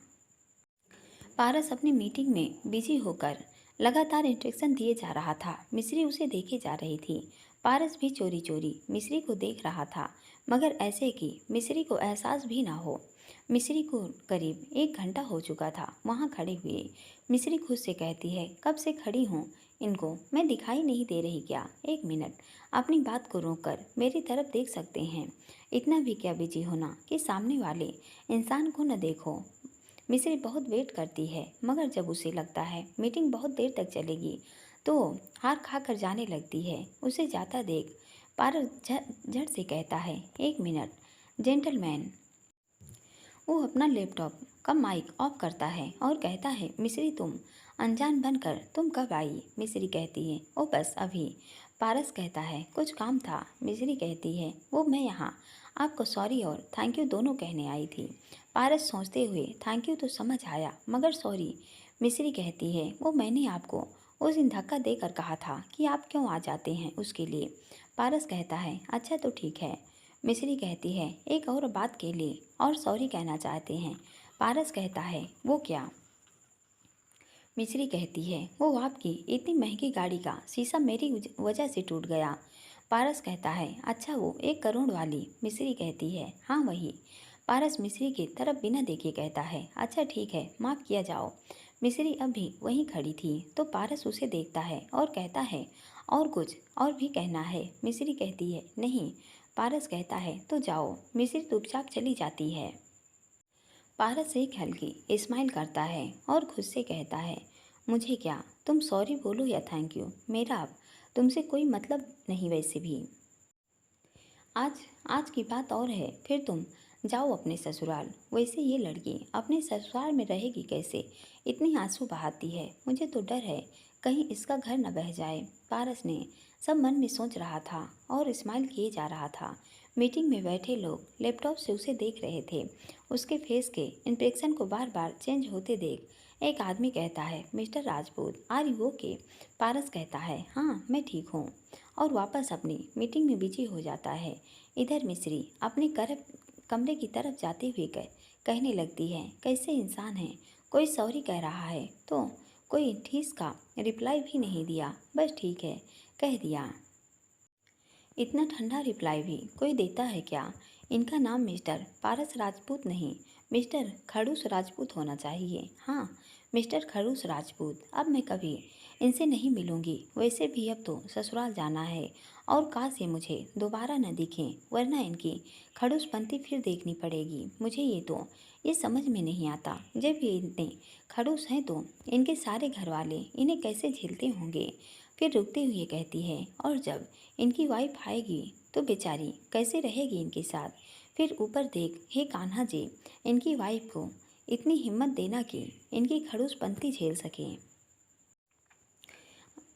पारस अपनी मीटिंग में बिजी होकर लगातार इंस्ट्रक्शन दिए जा रहा था। मिश्री उसे देखे जा रही थी। पारस भी चोरी चोरी मिश्री को देख रहा था, मगर ऐसे कि मिश्री को एहसास भी ना हो। मिश्री को करीब 1 घंटा हो चुका था वहाँ खड़े हुए। मिश्री खुद से कहती है, कब से खड़ी हूँ, इनको मैं दिखाई नहीं दे रही क्या? 1 मिनट अपनी बात को रोककर मेरी तरफ देख सकते हैं। इतना भी क्या बिजी होना कि सामने वाले इंसान को न देखो। मिश्री बहुत वेट करती है, मगर जब उसे लगता है मीटिंग बहुत देर तक चलेगी तो हार खा कर जाने लगती है। उसे जाता देख पारस झट से कहता है, 1 मिनट जेंटलमैन। वो अपना लैपटॉप का माइक ऑफ करता है और कहता है, मिश्री तुम अनजान बनकर तुम कब आई? मिश्री कहती है, ओ बस अभी। पारस कहता है, कुछ काम था? मिश्री कहती है, वो मैं यहाँ आपको सॉरी और थैंक यू दोनों कहने आई थी। पारस सोचते हुए, थैंक यू तो समझ आया मगर सॉरी। मिश्री कहती है, वो मैंने आपको उस दिन धक्का देकर कहा था कि आप क्यों आ जाते हैं उसके लिए। पारस कहता है अच्छा तो ठीक है। मिश्री कहती है एक और बात के लिए और सॉरी कहना चाहते हैं। पारस कहता है वो क्या? मिश्री कहती है वो आपकी इतनी महंगी गाड़ी का शीशा मेरी वजह से टूट गया। पारस कहता है अच्छा वो 1 करोड़ वाली? मिश्री कहती है हाँ वही। पारस मिश्री की तरफ बिना देखे कहता है अच्छा ठीक है माफ़ किया जाओ। मिश्री अब भी वहीं खड़ी थी तो पारस उसे देखता है और कहता है और कुछ और भी कहना है? मिश्री कहती है नहीं। पारस कहता है तो जाओ। मिश्री चुपचाप चली जाती है। पारस एक हल्की स्माइल करता है और खुद से कहता है मुझे क्या, तुम सॉरी बोलो या थैंक यू, मेरा अब तुमसे कोई मतलब नहीं। वैसे भी आज आज की बात और है, फिर तुम जाओ अपने ससुराल। वैसे ये लड़की अपने ससुराल में रहेगी कैसे? इतनी आंसू बहाती है, मुझे तो डर है कहीं इसका घर न बह जाए। पारस ने सब मन में सोच रहा था और स्माइल किए जा रहा था। मीटिंग में बैठे लोग लैपटॉप से उसे देख रहे थे। उसके फेस के इंप्रेशन को बार बार चेंज होते देख एक आदमी कहता है Mister Rajput are you okay? Paras कहता है हाँ मैं ठीक हूँ और वापस अपनी मीटिंग में बिजी हो जाता है। इधर मिश्री अपने कमरे की तरफ जाते हुए कहने लगती है कैसे इंसान है, कोई सॉरी कह रहा है तो कोई ठीक का रिप्लाई भी नहीं दिया, बस ठीक है कह दिया। इतना ठंडा रिप्लाई भी कोई देता है क्या? इनका नाम मिस्टर पारस राजपूत नहीं, मिस्टर खड़ूस राजपूत होना चाहिए। हाँ मिस्टर खड़ूस राजपूत। अब मैं कभी इनसे नहीं मिलूंगी। वैसे भी अब तो ससुराल जाना है और काश ये मुझे दोबारा न दिखें, वरना इनकी खड़ूसपंती फिर देखनी पड़ेगी मुझे। ये समझ में नहीं आता, जब ये इतने खड़ूस हैं तो इनके सारे घर वाले इन्हें कैसे झेलते होंगे। फिर रुकते हुए कहती है और जब इनकी वाइफ आएगी तो बेचारी कैसे रहेगी इनके साथ। फिर ऊपर देख हे कान्हा जी, इनकी वाइफ को इतनी हिम्मत देना कि इनकी खड़ूसपंती झेल सकें।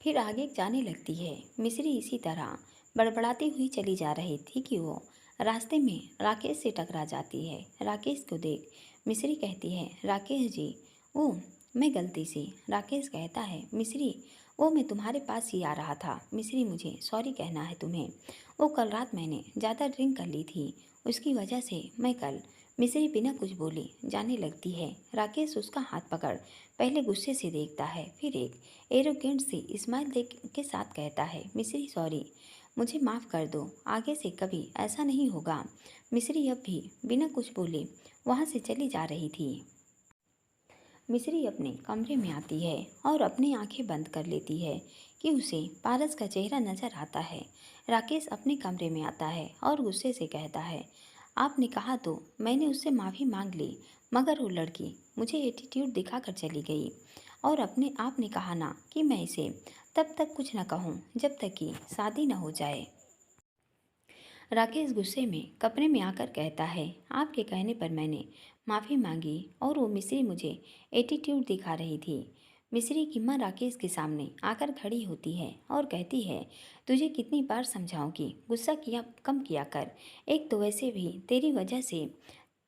फिर आगे जाने लगती है। मिश्री इसी तरह बड़बड़ाती हुई चली जा रही थी कि वो रास्ते में राकेश से टकरा जाती है। राकेश को देख मिश्री कहती है राकेश जी वो मैं गलती से। राकेश कहता है मिश्री वो मैं तुम्हारे पास ही आ रहा था। मिश्री मुझे सॉरी कहना है तुम्हें। वो कल रात मैंने ज़्यादा ड्रिंक कर ली थी, उसकी वजह से मैं कल। मिश्री बिना कुछ बोली जाने लगती है। राकेश उसका हाथ पकड़ पहले गुस्से से देखता है, फिर एक एरोगेंट से स्माइल देख के साथ कहता है मिश्री सॉरी, मुझे माफ़ कर दो, आगे से कभी ऐसा नहीं होगा। मिश्री अब भी बिना कुछ बोले वहाँ से चली जा रही थी। मिश्री अपने कमरे में आती है और अपनी आंखें बंद कर लेती है कि उसे पारस का चेहरा नजर आता है। राकेश अपने कमरे में आता है और गुस्से से कहता है आपने कहा तो मैंने उससे माफ़ी मांग ली, मगर वो लड़की मुझे एटीट्यूड दिखाकर चली गई और अपने आप ने कहा ना कि मैं इसे तब तक कुछ न कहूँ जब तक कि शादी न हो जाए। राकेश गुस्से में कमरे में आकर कहता है आपके कहने पर मैंने माफ़ी मांगी और वो मिश्री मुझे एटीट्यूड दिखा रही थी। मिश्री की माँ राकेश के सामने आकर खड़ी होती है और कहती है तुझे कितनी बार समझाऊंगी, गुस्सा किया कम किया कर। एक तो वैसे भी तेरी वजह से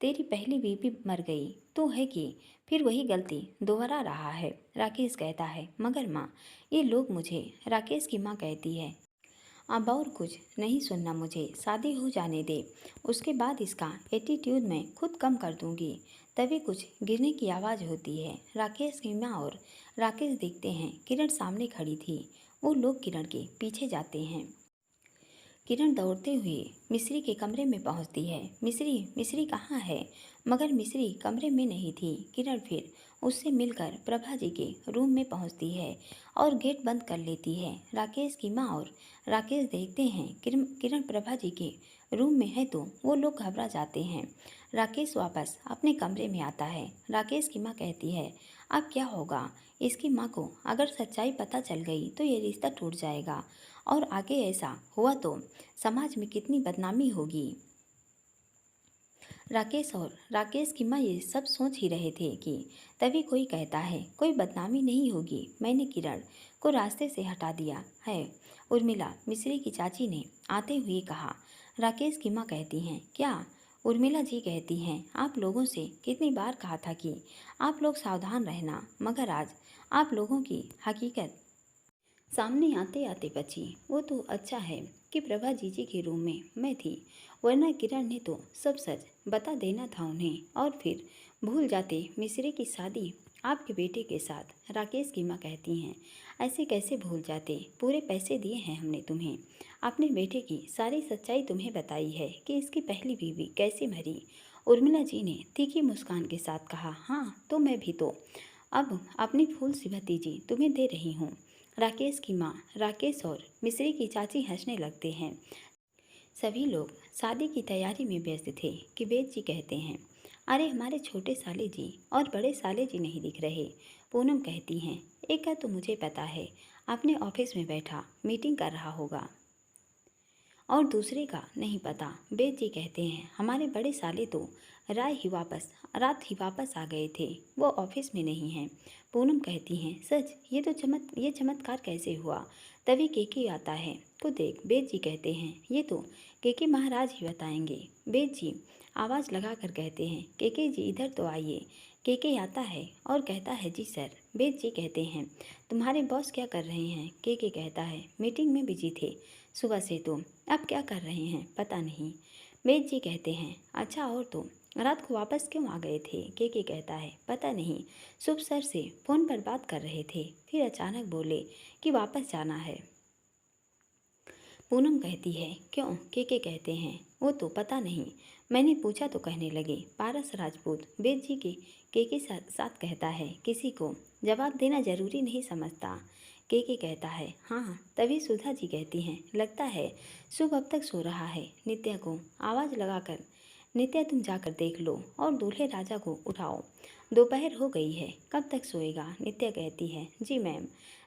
तेरी पहली बीवी मर गई तो है कि फिर वही गलती दोहरा रहा है। राकेश कहता है मगर माँ ये लोग मुझे। राकेश की माँ कहती है अब और कुछ नहीं सुनना, मुझे शादी हो जाने दे, उसके बाद इसका एटीट्यूड मैं खुद कम कर दूंगी। तभी कुछ गिरने की आवाज़ होती है। राकेश की माँ और राकेश देखते हैं किरण सामने खड़ी थी। वो लोग किरण के पीछे जाते हैं। किरण दौड़ते हुए मिश्री के कमरे में पहुंचती है। मिश्री मिश्री कहाँ है? मगर मिश्री कमरे में नहीं थी। किरण फिर उससे मिलकर प्रभा जी के रूम में पहुंचती है और गेट बंद कर लेती है। राकेश की माँ और राकेश देखते हैं किरण प्रभा जी के रूम में है तो वो लोग घबरा जाते हैं। राकेश वापस अपने कमरे में आता है। राकेश की माँ कहती है अब क्या होगा? इसकी माँ को अगर सच्चाई पता चल गई तो ये रिश्ता टूट जाएगा और आगे ऐसा हुआ तो समाज में कितनी बदनामी होगी। राकेश और राकेश की माँ ये सब सोच ही रहे थे कि तभी कोई कहता है कोई बदनामी नहीं होगी, मैंने किरण को रास्ते से हटा दिया है। उर्मिला मिश्री की चाची ने आते हुए कहा। राकेश की माँ कहती हैं क्या? उर्मिला जी कहती हैं आप लोगों से कितनी बार कहा था कि आप लोग सावधान रहना, मगर आज आप लोगों की हकीकत सामने आते आते बची। वो तो अच्छा है कि कि प्रभा जीजी के रूम में मैं थी, वरना किरण ने तो सब सच बता देना था उन्हें। और फिर भूल जाते मिश्री की शादी आपके बेटे के साथ। राकेश की माँ कहती हैं, ऐसे कैसे भूल जाते, पूरे पैसे दिए हैं हमने तुम्हें। अपने बेटे की सारी सच्चाई तुम्हें बताई है कि इसकी पहली बीवी कैसे मरी। उर्मिला जी ने तीखी मुस्कान के साथ कहा, हाँ तो मैं भी तो अब अपनी फूल सी भतीजी तुम्हें दे रही हूँ। राकेश की माँ, राकेश और मिश्री की चाची हंसने लगते हैं। सभी लोग शादी की तैयारी में व्यस्त थे कि वेद जी कहते हैं, अरे हमारे छोटे साले जी और बड़े साले जी नहीं दिख रहे। पूनम कहती हैं, एक का तो मुझे पता है, अपने ऑफिस में बैठा मीटिंग कर रहा होगा और दूसरे का नहीं पता। वेद जी कहते हैं, हमारे बड़े साले तो रात ही वापस आ गए थे, वो ऑफिस में नहीं हैं। पूनम कहती हैं, सच, ये चमत्कार कैसे हुआ। तभी केके आता है तो देख। वेद जी कहते हैं, ये तो केके महाराज ही बताएंगे। वेद जी आवाज़ लगाकर कहते हैं, केके जी इधर तो आइए। केके आता है और कहता है, जी सर। वेद जी कहते हैं, तुम्हारे बॉस क्या कर रहे हैं। केके कहता है, मीटिंग में बिजी थे सुबह से, तो अब क्या कर रहे हैं पता नहीं। वेद जी कहते हैं, अच्छा और तो रात को वापस क्यों आ गए थे। केके कहता है, पता नहीं, शुभ सर से फ़ोन पर बात कर रहे थे, फिर अचानक बोले कि वापस जाना है। पूनम कहती है, क्यों। केके कहते हैं, वो तो पता नहीं, मैंने पूछा तो कहने लगे पारस राजपूत। वेद जी के केके साथ कहता है, किसी को जवाब देना जरूरी नहीं समझता। केके कहता है, हाँ। तभी सुधा जी कहती हैं, लगता है शुभ अब तक सो रहा है। नित्या को आवाज़ लगाकर, नित्या तुम जाकर देख लो और दूल्हे राजा को उठाओ, दोपहर हो गई है, कब तक सोएगा। नित्या कहती है, जी मैम।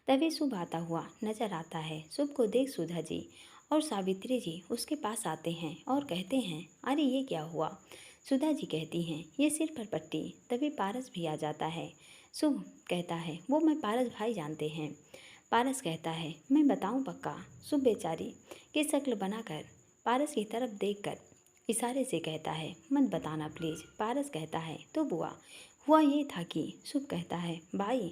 तभी शुभ आता हुआ नजर आता है। शुभ को देख सुधा जी और सावित्री जी उसके पास आते हैं और कहते हैं, अरे ये क्या हुआ। सुधा जी कहती हैं, ये सिर पर पट्टी। तभी पारस भी आ जाता है। शुभ कहता है, वो मैं पारस भाई जानते हैं। पारस कहता है, मैं बताऊं पक्का। शुभ बेचारी की शक्ल बनाकर पारस की तरफ देखकर इशारे से कहता है, मत बताना प्लीज़। पारस कहता है, तो बुआ हुआ ये था कि। शुभ कहता है, भाई।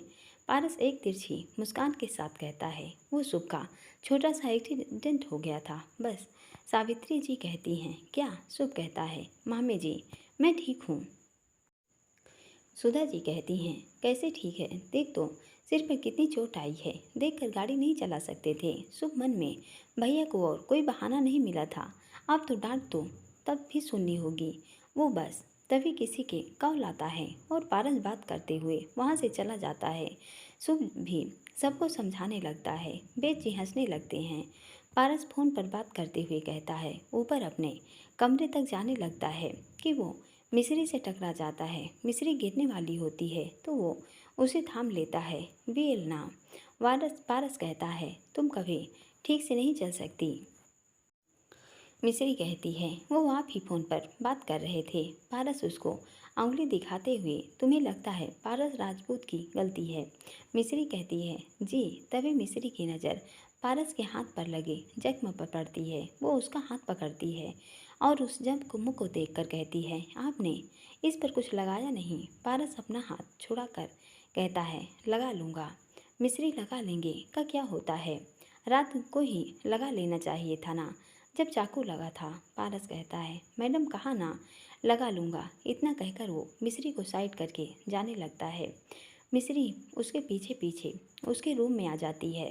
पारस एक तिरछी मुस्कान के साथ कहता है, वो शुभ का छोटा सा एक्सीडेंट हो गया था बस। सावित्री जी कहती हैं, क्या। शुभ कहता है, मामी जी मैं ठीक हूँ। सुधा जी कहती हैं, कैसे ठीक है, देख तो सिर पर कितनी चोट आई है, देखकर गाड़ी नहीं चला सकते थे। शुभ मन में, भैया को और कोई बहाना नहीं मिला था, अब तो डांट तो तब भी सुननी होगी। वो बस तभी किसी के कॉल आता है और पारस बात करते हुए वहाँ से चला जाता है। शुभ भी सबको समझाने लगता है। वेद जी हंसने लगते हैं। पारस फोन पर बात करते हुए कहता है, ऊपर अपने कमरे तक जाने लगता है कि वो मिस्री से टकरा जाता है। मिस्री गिरने वाली होती है तो वो उसे थाम लेता है। वील ना। पारस कहता है, तुम कभी ठीक से नहीं चल सकती। मिस्री कहती है, वो आप ही फ़ोन पर बात कर रहे थे। पारस उसको उंगली दिखाते हुए, तुम्हें लगता है पारस राजपूत की गलती है। मिस्री कहती है, जी। तभी मिस्री की नज़र पारस के हाथ पर लगे जख्म पर पड़ती है। वो उसका हाथ पकड़ती है और उस जख्म को देखकर कहती है, आपने इस पर कुछ लगाया नहीं। पारस अपना हाथ छुड़ाकर कहता है, लगा लूँगा। मिस्री, लगा लेंगे का क्या होता है, रात को ही लगा लेना चाहिए था ना, जब चाकू लगा था। पारस कहता है, मैडम कहा ना लगा लूँगा। इतना कहकर वो मिस्री को साइड करके जाने लगता है। मिस्री उसके पीछे पीछे उसके रूम में आ जाती है।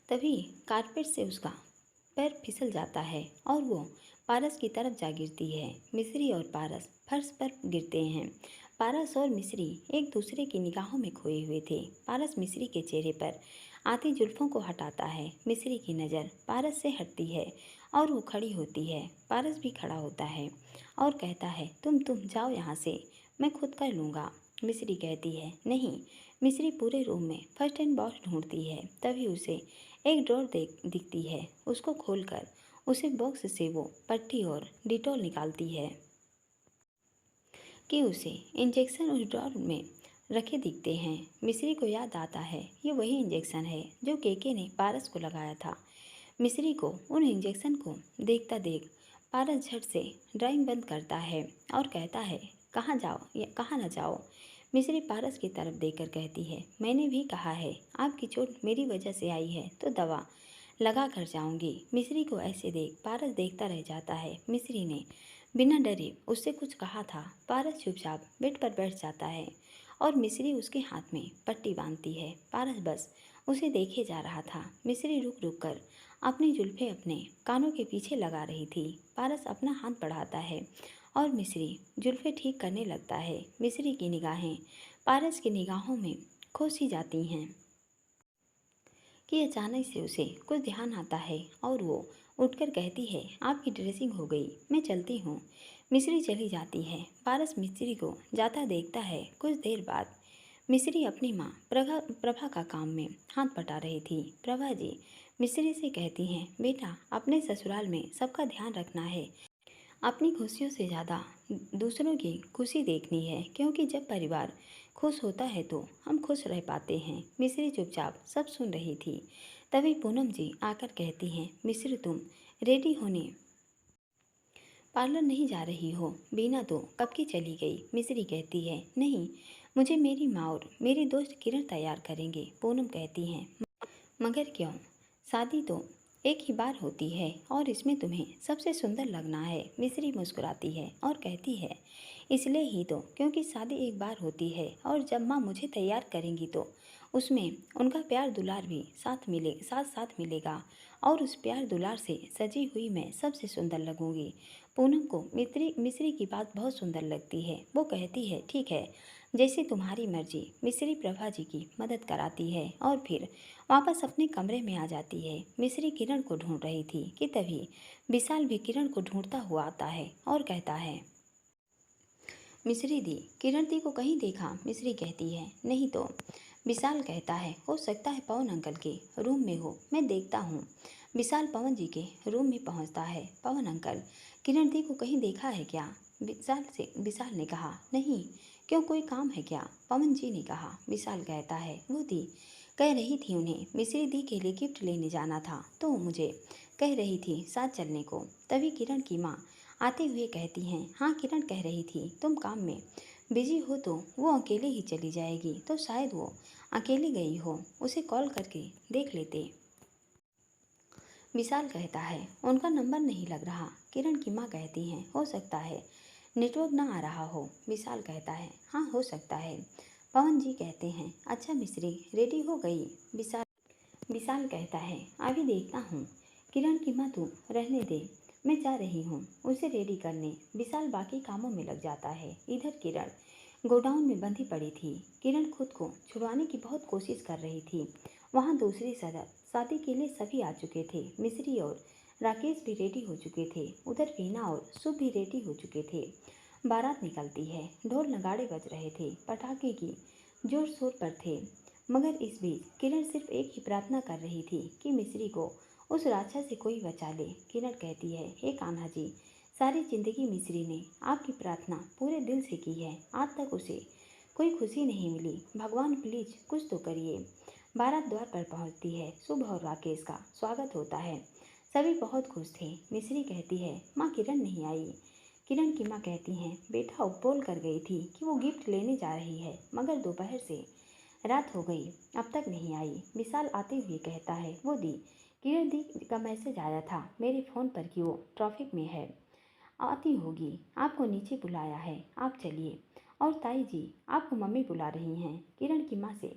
तभी कारपेट से उसका पैर फिसल जाता है और वो पारस की तरफ जा गिरती है। मिस्री और पारस फर्श पर गिरते हैं। पारस और मिस्री एक दूसरे की निगाहों में खोए हुए थे। पारस मिस्री के चेहरे पर आती जुल्फों को हटाता है। मिस्री की नज़र पारस से हटती है और वो खड़ी होती है। पारस भी खड़ा होता है और कहता है, तुम जाओ यहाँ से, मैं खुद कर लूँगा। मिस्री कहती है, नहीं। मिस्री पूरे रूम में फर्स्ट एंड बॉक्स ढूंढती है। तभी उसे एक ड्रॉर दिखती है। उसको खोलकर उसे बॉक्स से वो पट्टी और डिटॉल निकालती है कि उसे इंजेक्शन उस ड्रॉर में रखे दिखते हैं। मिस्री को याद आता है, ये वही इंजेक्शन है जो केके ने पारस को लगाया था। मिस्री को उन इंजेक्शन को देखता देख पारस झट से ड्राइंग बंद करता है और कहता है, कहाँ जाओ या कहाँ न जाओ। मिस्री पारस की तरफ देखकर कहती है, मैंने भी कहा है, आपकी चोट मेरी वजह से आई है तो दवा लगा कर जाऊंगी। मिस्री को ऐसे देख पारस देखता रह जाता है। मिस्री ने बिना डरे उससे कुछ कहा था। पारस चुपचाप बेड पर बैठ जाता है और मिस्री उसके हाथ में पट्टी बांधती है। पारस बस उसे देखे जा रहा था। मिस्री रुक रुक कर अपनी जुल्फें अपने कानों के पीछे लगा रही थी। पारस अपना हाथ बढ़ाता है और मिस्री जुल्फें ठीक करने लगता है। मिस्री की निगाहें पारस की निगाहों में खो सी जाती हैं कि अचानक से उसे कुछ ध्यान आता है और वो उठकर कहती है, आपकी ड्रेसिंग हो गई, मैं चलती हूँ। मिस्री चली जाती है। पारस मिस्री को जाता देखता है। कुछ देर बाद मिस्री अपनी माँ प्रभा का काम में हाथ बटा रही थी। प्रभा जी मिस्री से कहती हैं, बेटा अपने ससुराल में सबका ध्यान रखना है। अपनी खुशियों से ज़्यादा दूसरों की खुशी देखनी है, क्योंकि जब परिवार खुश होता है तो हम खुश रह पाते हैं। मिस्री चुपचाप सब सुन रही थी। तभी पूनम जी आकर कहती हैं, मिस्री तुम रेडी होने पार्लर नहीं जा रही हो? बीना तो कब की चली गई। मिस्री कहती है, नहीं, मुझे मेरी माँ और मेरी दोस्त किरण तैयार करेंगे। पूनम कहती हैं, मगर क्यों? शादी तो एक ही बार होती है और इसमें तुम्हें सबसे सुंदर लगना है। मिस्री मुस्कुराती है और कहती है, इसलिए ही तो, क्योंकि शादी एक बार होती है और जब माँ मुझे तैयार करेंगी तो उसमें उनका प्यार दुलार भी साथ साथ मिलेगा और उस प्यार दुलार से सजी हुई मैं सबसे सुंदर लगूंगी। पूनम को मिस्री की बात बहुत सुंदर लगती है। वो कहती है, ठीक है, जैसे तुम्हारी मर्जी। मिस्री प्रभा जी की मदद कराती है और फिर वापस अपने कमरे में आ जाती है। मिस्री किरण को ढूंढ रही थी कि तभी विशाल भी किरण को ढूंढता हुआ आता है और कहता है, मिस्री दी, किरण दी को कहीं देखा? मिस्री कहती है, नहीं तो। विशाल कहता है, हो सकता है पवन अंकल के रूम में हो, मैं देखता हूँ। विशाल पवन जी के रूम में पहुँचता है। पवन अंकल, किरण दी को कहीं देखा है क्या? विशाल ने कहा, नहीं, क्यों, कोई काम है क्या? पवन जी ने कहा। विशाल कहता है, वो दी कह रही थी उन्हें मिस्री दी के लिए गिफ्ट लेने जाना था, तो मुझे कह रही थी साथ चलने को। तभी किरण की माँ आते हुए कहती हैं, हाँ, किरण कह रही थी तुम काम में बिजी हो तो वो अकेले ही चली जाएगी, तो शायद वो अकेले गई हो, उसे कॉल करके देख लेते। विशाल कहता है, उनका नंबर नहीं लग रहा। किरण की माँ कहती हैं, हो सकता है नेटवर्क ना आ रहा हो। विशाल कहता है, हाँ, हो सकता है। पवन जी कहते हैं, अच्छा मिस्री रेडी हो गई? विशाल कहता है, अभी देखता हूँ। किरण की माँ तू रहने दे, मैं जा रही हूँ उसे रेडी करने। विशाल बाकी कामों में लग जाता है। इधर किरण गोडाउन में बंधी पड़ी थी। किरण खुद को छुड़वाने की बहुत कोशिश कर रही थी। वहाँ दूसरी सदर शादी के लिए सभी आ चुके थे। मिस्री और राकेश भी रेडी हो चुके थे। उधर वीना और शुभ भी रेडी हो चुके थे। बारात निकलती है। ढोल नगाड़े बज रहे थे, पटाखे की जोर शोर पर थे। मगर इस बीच किरण सिर्फ एक ही प्रार्थना कर रही थी कि मिस्री को उस राक्षस से कोई बचा ले। किरण कहती है, हे कान्हा जी, सारी जिंदगी मिस्री ने आपकी प्रार्थना पूरे दिल से की है, आज तक उसे कोई खुशी नहीं मिली, भगवान प्लीज कुछ तो करिए। बारात द्वार पर पहुंचती है। शुभ और राकेश का स्वागत होता है। सभी बहुत खुश थे। मिस्री कहती है, माँ किरण नहीं आई। किरण की माँ कहती हैं, बेटा उपबोल कर गई थी कि वो गिफ्ट लेने जा रही है, मगर दोपहर से रात हो गई, अब तक नहीं आई। विशाल आते हुए कहता है, वो दी किरण दी का मैसेज आया था मेरे फ़ोन पर कि वो ट्रैफिक में है, आती होगी, आपको नीचे बुलाया है, आप चलिए। और ताई जी आपको मम्मी बुला रही हैं किरण की माँ से,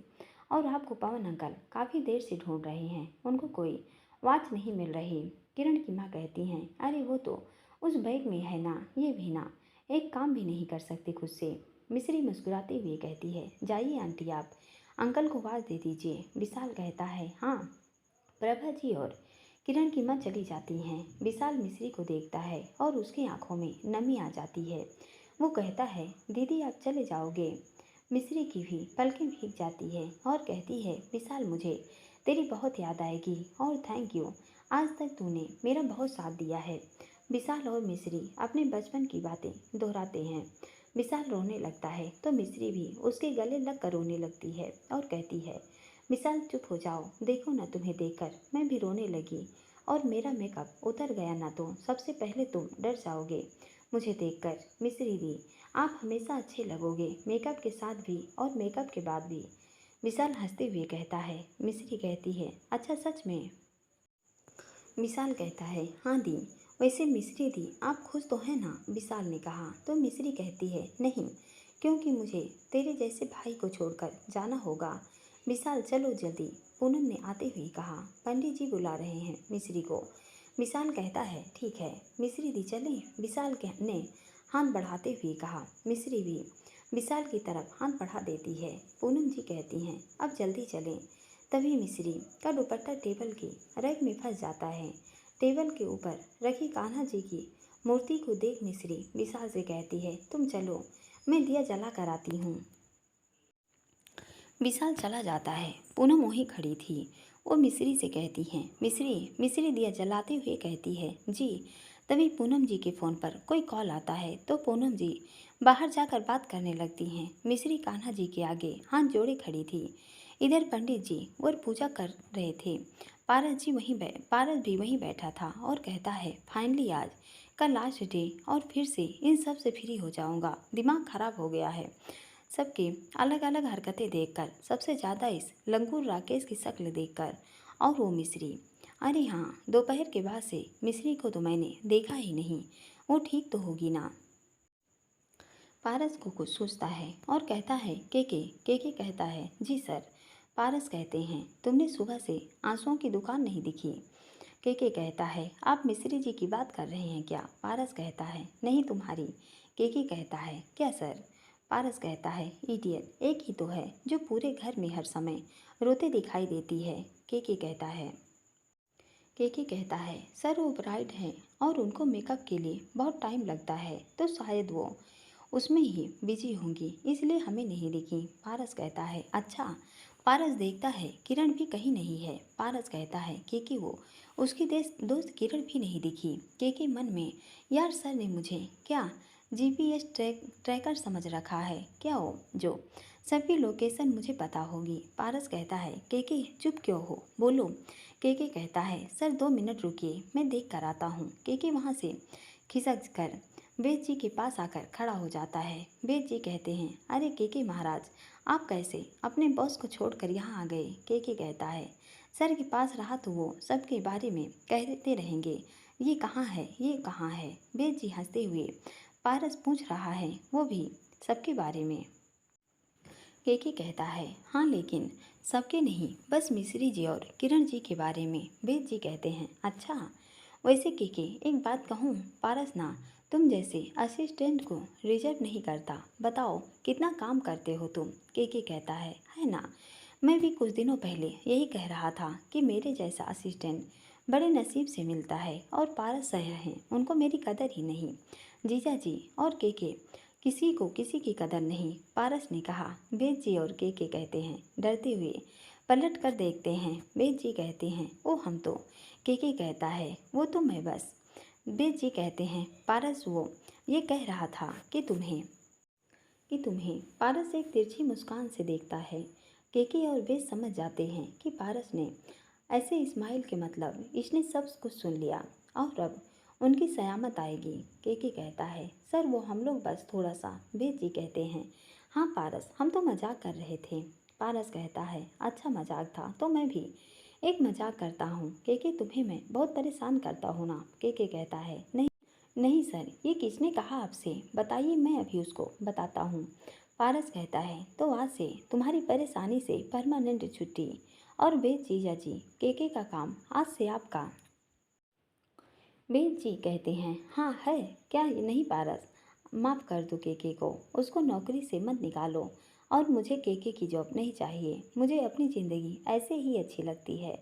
और आपको पवन अंकल काफ़ी देर से ढूंढ रहे हैं, उनको कोई वॉच नहीं मिल रही। किरण की माँ कहती हैं, अरे वो तो उस बैग में है ना, ये भी ना एक काम भी नहीं कर सकती खुद से। मिस्री मुस्कुराते हुए कहती है, जाइए आंटी, आप अंकल को आवाज़ दे दीजिए। विशाल कहता है, हाँ। प्रभा जी और किरण की माँ चली जाती हैं। विशाल मिस्री को देखता है और उसकी आंखों में नमी आ जाती है। वो कहता है, दीदी आप चले जाओगे? मिस्री की भी पलकें भीग जाती है और कहती है, विशाल मुझे तेरी बहुत याद आएगी और थैंक यू, आज तक तूने मेरा बहुत साथ दिया है। विशाल और मिस्री अपने बचपन की बातें दोहराते हैं। विशाल रोने लगता है तो मिस्री भी उसके गले लग कर रोने लगती है और कहती है, विशाल चुप हो जाओ, देखो ना तुम्हें देखकर मैं भी रोने लगी, और मेरा मेकअप उतर गया ना तो सबसे पहले तुम डर जाओगे मुझे देखकर। मिस्री दी आप हमेशा अच्छे लगोगे, मेकअप के साथ भी और मेकअप के बाद भी। विशाल हंसते हुए कहता है। मिस्री कहती है, अच्छा सच में? विशाल कहता है, हाँ दी। वैसे मिश्री दी, आप खुश तो हैं ना? विशाल ने कहा। तो मिश्री कहती है, नहीं, क्योंकि मुझे तेरे जैसे भाई को छोड़कर जाना होगा। विशाल, चलो जल्दी, पूनम ने आते हुए कहा। पंडित जी बुला रहे हैं मिश्री को। विशाल कहता है, ठीक है मिश्री दी, चलें? विशाल ने हाथ बढ़ाते हुए कहा। मिश्री भी विशाल की तरफ हाथ बढ़ा देती है। पूनम जी कहती हैं, अब जल्दी चलें। तभी मिश्री का दुपट्टा टेबल की रैक में फंस जाता है। टेबल के ऊपर रखी कान्हा जी की मूर्ति को देख मिश्री विशाल से कहती है, तुम चलो, मैं दिया जला कर आती हूँ। विशाल चला जाता है। पूनम वहीं खड़ी थी। वो मिश्री से कहती हैं, मिश्री दिया जलाते हुए कहती है, जी। तभी पूनम जी के फ़ोन पर कोई कॉल आता है तो पूनम जी बाहर जाकर बात करने लगती हैं। मिश्री कान्हा जी के आगे हाथ जोड़े खड़ी थी। इधर पंडित जी वो पूजा कर रहे थे। पारस भी वहीं बैठा था और कहता है, फाइनली आज का लास्ट डे और फिर से इन सब से फ्री हो जाऊंगा। दिमाग खराब हो गया है सबकी अलग अलग हरकतें देखकर, सबसे ज़्यादा इस लंगूर राकेश की शक्ल देखकर। और वो मिश्री, अरे हाँ, दोपहर के बाद से मिश्री को तो मैंने देखा ही नहीं। वो ठीक तो होगी ना? पारस को कुछ सोचता है और कहता है, केके कहता है, जी सर। पारस कहते हैं, तुमने सुबह से आंसुओं की दुकान नहीं दिखी। केके कहता है, आप मिश्री जी की बात कर रहे हैं क्या? पारस कहता है, नहीं तुम्हारी। केके कहता है, क्या सर? पारस कहता है, इडियट, एक ही तो है जो पूरे घर में हर समय रोते दिखाई देती है। केके कहता है, सर वो ब्राइड हैं और उनको मेकअप के लिए बहुत टाइम लगता है, तो शायद वो उसमें ही बिजी होंगी, इसलिए हमें नहीं दिखी। पारस कहता है, अच्छा। पारस देखता है किरण भी कहीं नहीं है। पारस कहता है, केके वो उसकी दोस्त किरण भी नहीं दिखी। केके मन में, यार सर ने मुझे क्या जीपीएस ट्रैकर समझ रखा है क्या? हो जो सबकी लोकेशन मुझे पता होगी। पारस कहता है, केके चुप क्यों हो, बोलो। केके कहता है, सर 2 मिनट रुकिए, मैं देख कर आता हूँ। केके वहाँ से खिसक कर वेद जी के पास आकर खड़ा हो जाता है। वेद जी कहते हैं, अरे केके महाराज, आप कैसे अपने बॉस को छोड़कर यहाँ आ गए? केके कहता है, सर के पास रहा तो वो सबके बारे में कहते रहेंगे, ये कहाँ है, ये कहाँ है। वेद जी हंसते हुए पारस पूछ रहा है, वो भी सबके बारे में। केके कहता है, हाँ लेकिन सबके नहीं, बस मिश्री जी और किरण जी के बारे में। वेद जी कहते हैं, अच्छा। वैसे केके एक बात कहूँ, पारस ना तुम जैसे असिस्टेंट को रिजर्व नहीं करता। बताओ कितना काम करते हो तुम? केके कहता है ना? मैं भी कुछ दिनों पहले यही कह रहा था कि मेरे जैसा असिस्टेंट बड़े नसीब से मिलता है, और पारस सह हैं, उनको मेरी कदर ही नहीं। जीजा जी और केके, किसी को किसी की कदर नहीं, पारस ने कहा। वेद जी और केके कहते हैं, डरते हुए पलट कर देखते हैं। वेद जी कहते हैं, ओ हम तो। केके कहता है, वो तो मैं बस। वेद जी कहते हैं, पारस वो ये कह रहा था कि तुम्हें पारस एक तिरछी मुस्कान से देखता है। केके और वेद समझ जाते हैं कि पारस ने ऐसे इस्माइल के मतलब इसने सब कुछ सुन लिया और अब उनकी सयामत आएगी। केके कहता है, सर वो हम लोग बस थोड़ा सा। वेद जी कहते हैं, हाँ पारस, हम तो मजाक कर रहे थे। पारस कहता है, अच्छा मजाक था तो मैं भी एक मजाक करता हूँ। केके तुम्हें मैं बहुत परेशान करता हूँ ना? केके कहता है, नहीं नहीं सर, ये किसने कहा आपसे? बताइए, मैं अभी उसको बताता हूँ। पारस कहता है, तो आज से तुम्हारी परेशानी से परमानेंट छुट्टी। और वेद जीजा जी, केके का काम आज से आपका। वेद जी कहते हैं, हाँ है क्या? नहीं पारस, माफ़ कर दो केके को, उसको नौकरी से मत निकालो। और मुझे केके की जॉब नहीं चाहिए, मुझे अपनी ज़िंदगी ऐसे ही अच्छी लगती है।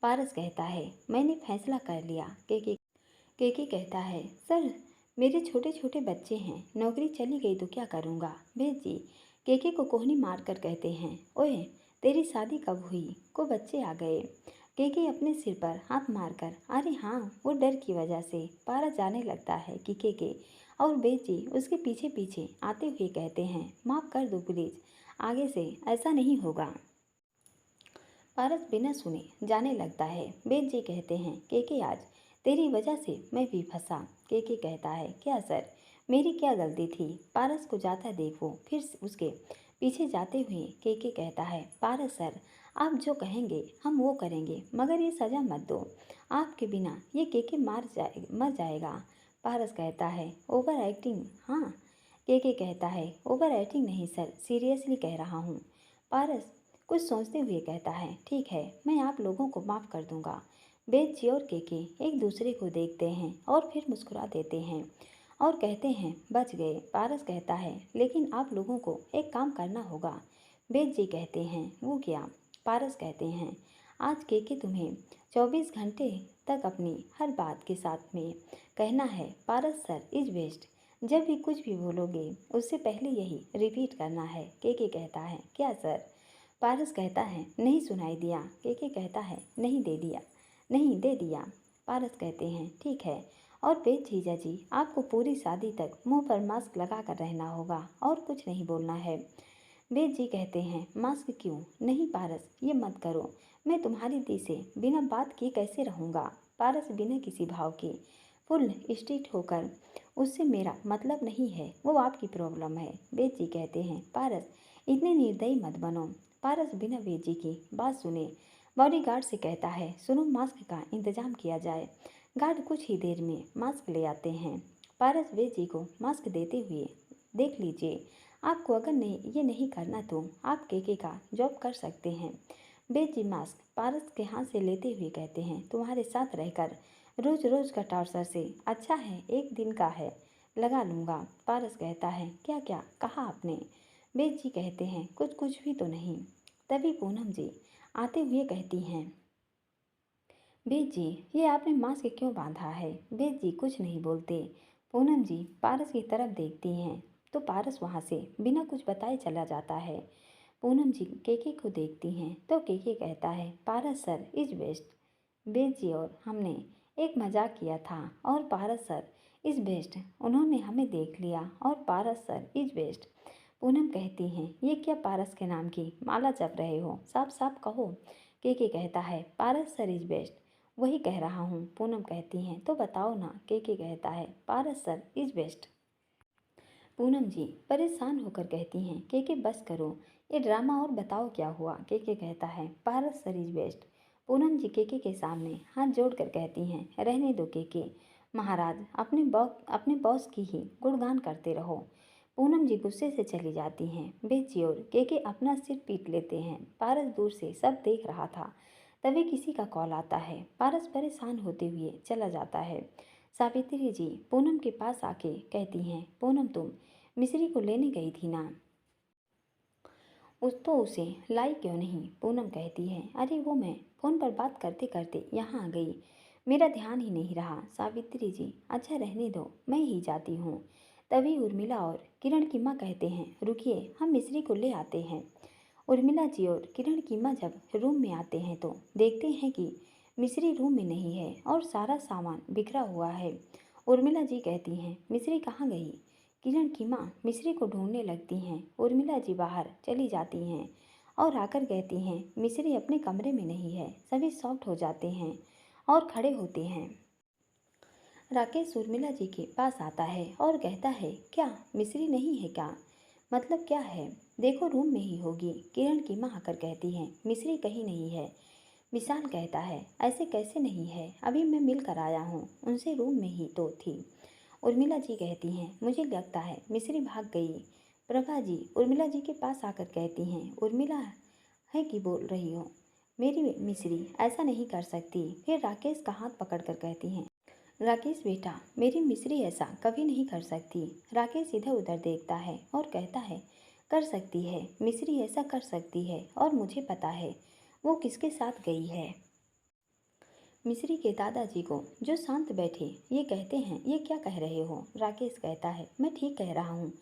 पारस कहता है, मैंने फैसला कर लिया। केके कहता है, सर मेरे छोटे छोटे बच्चे हैं, नौकरी चली गई तो क्या करूँगा? वेद जी केके को कोहनी मार कर कहते हैं, ओए तेरी शादी कब हुई को बच्चे आ गए? केके अपने सिर पर हाथ मारकर, अरे हाँ, वो डर की वजह से। पारस जाने लगता है कि केके और वेद जी उसके पीछे पीछे आते हुए कहते हैं, माफ़ कर दो प्लीज़, आगे से ऐसा नहीं होगा। पारस बिना सुने जाने लगता है। वेद जी कहते हैं, केके आज तेरी वजह से मैं भी फंसा। केके कहता है, क्या सर, मेरी क्या गलती थी? पारस को जाता देख वो फिर उसके पीछे जाते हुए केके कहता है, पारस सर, आप जो कहेंगे हम वो करेंगे, मगर ये सज़ा मत दो। आपके बिना ये केके मर जाएगा। पारस कहता है, ओवर एक्टिंग? हाँ। केके कहता है, ओवर एक्टिंग नहीं सर, सीरियसली कह रहा हूँ। पारस कुछ सोचते हुए कहता है, ठीक है, मैं आप लोगों को माफ़ कर दूंगा। बेद जी और केके एक दूसरे को देखते हैं और फिर मुस्कुरा देते हैं और कहते हैं, बच गए। पारस कहता है, लेकिन आप लोगों को एक काम करना होगा। बेद जी कहते हैं, वो क्या? पारस कहते हैं, आज केके तुम्हें 24 घंटे तक अपनी हर बात के साथ में कहना है, पारस सर इज बेस्ट। जब भी कुछ भी बोलोगे उससे पहले यही रिपीट करना है। केके कहता है, क्या सर? पारस कहता है, नहीं सुनाई दिया? केके कहता है, नहीं दे दिया। पारस कहते हैं, ठीक है। और बेद जीजा जी, आपको पूरी शादी तक मुंह पर मास्क लगा कर रहना होगा और कुछ नहीं बोलना है। बेद जी कहते हैं, मास्क क्यों? नहीं पारस, ये मत करो। मैं तुम्हारी दी से बिना बात किए कैसे रहूँगा? पारस बिना किसी भाव के फुल स्ट्रिक्ट होकर, उससे मेरा मतलब नहीं है, वो आपकी प्रॉब्लम है। बेद जी कहते हैं, पारस इतने निर्दयी मत बनो। पारस बिना बेद जी की बात सुने बॉडीगार्ड से कहता है, सुनो, मास्क का इंतजाम किया जाए। गार्ड कुछ ही देर में मास्क ले आते हैं। पारस बेद जी को मास्क देते हुए, देख लीजिए, आपको अगर ये नहीं करना तो आप केके का जॉब कर सकते हैं। बेद जी मास्क पारस के हाथ से लेते हुए कहते हैं, तुम्हारे साथ रहकर रोज रोज का टॉर्चर से अच्छा है एक दिन का है, लगा लूँगा। पारस कहता है, क्या क्या कहा आपने? बेद जी कहते हैं, कुछ भी तो नहीं। तभी पूनम जी आते हुए कहती हैं, बेद जी, ये आपने मास्क क्यों बांधा है? बेद जी कुछ नहीं बोलते। पूनम जी पारस की तरफ देखती हैं तो पारस वहाँ से बिना कुछ बताए चला जाता है। पूनम जी केके को देखती हैं तो केके कहता है, पारस सर इज बेस्ट। बेद जी और हमने एक मजाक किया था और पारस सर इज बेस्ट। उन्होंने हमें देख लिया और पारस सर इज बेस्ट। पूनम कहती हैं, ये क्या पारस के नाम की माला जप रहे हो? साफ साफ कहो। केके कहता है, पारस सर इज बेस्ट। वही कह रहा हूँ। पूनम कहती हैं, तो बताओ ना। केके कहता है, पारस सर इज बेस्ट। पूनम जी परेशान होकर कहती हैं, केके बस करो ये ड्रामा और बताओ क्या हुआ। केके कहता है, पारस सर इज बेस्ट। पूनम जी केके के सामने हाथ जोड़कर कहती हैं, रहने दो केके महाराज, अपने बॉस की ही गुणगान करते रहो। पूनम जी गुस्से से चली जाती हैं। बेची और केके अपना सिर पीट लेते हैं। पारस दूर से सब देख रहा था। तभी किसी का कॉल आता है। पारस परेशान होते हुए चला जाता है। सावित्री जी पूनम के पास आके कहती हैं, पूनम तुम मिश्री को लेने गई थी ना, उसे लाई क्यों नहीं? पूनम कहती है, अरे वो मैं फ़ोन पर बात करते करते यहाँ आ गई, मेरा ध्यान ही नहीं रहा। सावित्री जी, अच्छा रहने दो, मैं ही जाती हूँ। तभी उर्मिला और किरण की माँ कहते हैं, रुकिए, हम मिश्री को ले आते हैं। उर्मिला जी और किरण की माँ जब रूम में आते हैं तो देखते हैं कि मिश्री रूम में नहीं है और सारा सामान बिखरा हुआ है। उर्मिला जी कहती हैं, मिश्री कहाँ गई? किरण की माँ मिश्री को ढूंढने लगती हैं। उर्मिला जी बाहर चली जाती हैं और आकर कहती हैं, मिश्री अपने कमरे में नहीं है। सभी सॉफ्ट हो जाते हैं और खड़े होते हैं। राकेश उर्मिला जी के पास आता है और कहता है, क्या मिश्री नहीं है क्या? मतलब क्या है? देखो रूम में ही होगी। किरण की माँ आकर कहती हैं, मिश्री कहीं नहीं है। विशाल कहता है, ऐसे कैसे नहीं है, अभी मैं मिल कर आया हूँ, उनसे रूम में ही तो थी। उर्मिला जी कहती हैं, मुझे लगता है मिश्री भाग गई। प्रभा जी उर्मिला जी के पास आकर कहती हैं, उर्मिला है कि बोल रही हो, मेरी मिश्री ऐसा नहीं कर सकती। फिर राकेश का हाथ पकड़कर कहती हैं, राकेश बेटा, मेरी मिश्री ऐसा कभी नहीं कर सकती। राकेश इधर उधर देखता है और कहता है, कर सकती है, मिश्री ऐसा कर सकती है और मुझे पता है वो किसके साथ गई है। मिश्री के दादाजी को जो शांत बैठे ये कहते हैं, ये क्या कह रहे हो? राकेश कहता है, मैं ठीक कह रहा हूँ,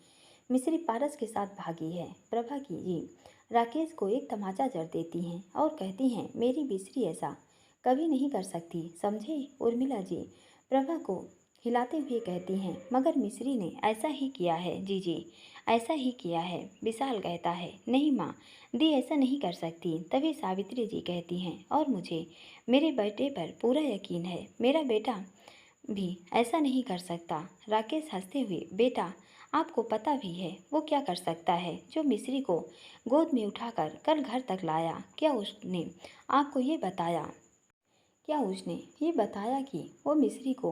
मिश्री पारस के साथ भागी है। प्रभा की जी राकेश को एक तमाचा जड़ देती हैं और कहती हैं, मेरी मिश्री ऐसा कभी नहीं कर सकती, समझे? उर्मिला जी प्रभा को हिलाते हुए कहती हैं, मगर मिश्री ने ऐसा ही किया है जीजी, ऐसा ही किया है। विशाल कहता है, नहीं माँ, दी ऐसा नहीं कर सकती। तभी सावित्री जी कहती हैं, और मुझे मेरे बेटे पर पूरा यकीन है, मेरा बेटा भी ऐसा नहीं कर सकता। राकेश हंसते हुए, बेटा आपको पता भी है वो क्या कर सकता है, जो मिश्री को गोद में उठाकर कल घर तक लाया? क्या उसने आपको ये बताया क्या उसने ये बताया कि वो मिस्री को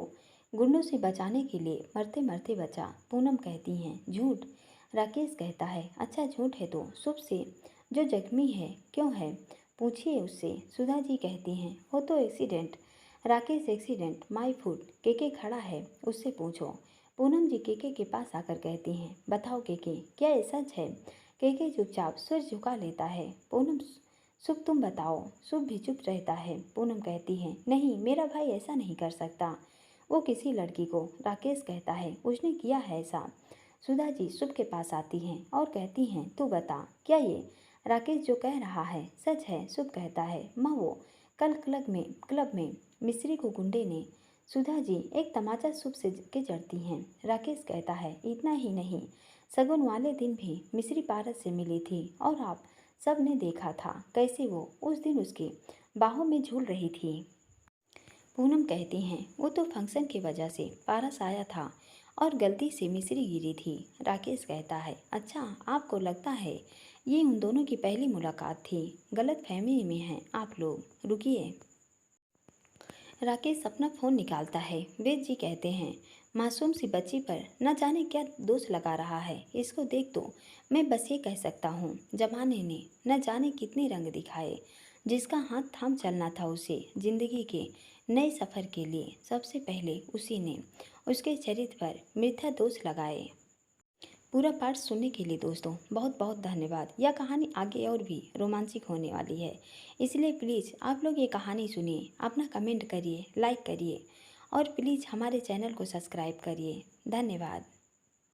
गुंडों से बचाने के लिए मरते मरते बचा? पूनम कहती हैं झूठ। राकेश कहता है अच्छा झूठ है तो शुभ से जो जख्मी है क्यों है, पूछिए उससे। सुधा जी कहती हैं वो तो accident. Rakesh accident my foot, KK खड़ा है उससे पूछो। पूनम जी केके के पास आकर कहती हैं बताओ केके क्या ये सच है? केके चुपचाप सिर झुका लेता है। पूनम शुभ तुम बताओ। शुभ भी चुप रहता है। पूनम कहती है नहीं मेरा भाई ऐसा नहीं कर सकता, वो किसी लड़की को। राकेश कहता है उसने किया है ऐसा। सुधा जी शुभ के पास आती हैं और कहती हैं तू बता क्या ये राकेश जो कह रहा है सच है? शुभ कहता है माँ वो कल क्लब में मिस्री को गुंडे ने। सुधा जी एक तमाचा शुभ से के जड़ती हैं। राकेश कहता है इतना ही नहीं, शगुन वाले दिन भी मिस्री पारस से मिली थी और आप सब ने देखा था कैसे वो उस दिन उसकी बाहों में झूल रही थी। पूनम कहती हैं वो तो फंक्शन की वजह से पारस आया था और गलती से मिस्री गिरी थी। राकेश कहता है अच्छा आपको लगता है ये उन दोनों की पहली मुलाकात थी? गलत फहमी में हैं आप लोग, रुकिए। राकेश अपना फ़ोन निकालता है। वेद जी कहते हैं मासूम सी बच्ची पर न जाने क्या दोष लगा रहा है, इसको देख तो मैं बस ये कह सकता हूँ जमाने ने न जाने कितने रंग दिखाए। जिसका हाथ थाम चलना था उसे जिंदगी के नए सफ़र के लिए, सबसे पहले उसी ने उसके चरित्र पर मिथ्या दोष लगाए। पूरा पाठ सुनने के लिए दोस्तों बहुत बहुत धन्यवाद। यह कहानी आगे और भी रोमांचक होने वाली है, इसलिए प्लीज़ आप लोग ये कहानी सुनिए, अपना कमेंट करिए, लाइक करिए और प्लीज़ हमारे चैनल को सब्सक्राइब करिए। धन्यवाद।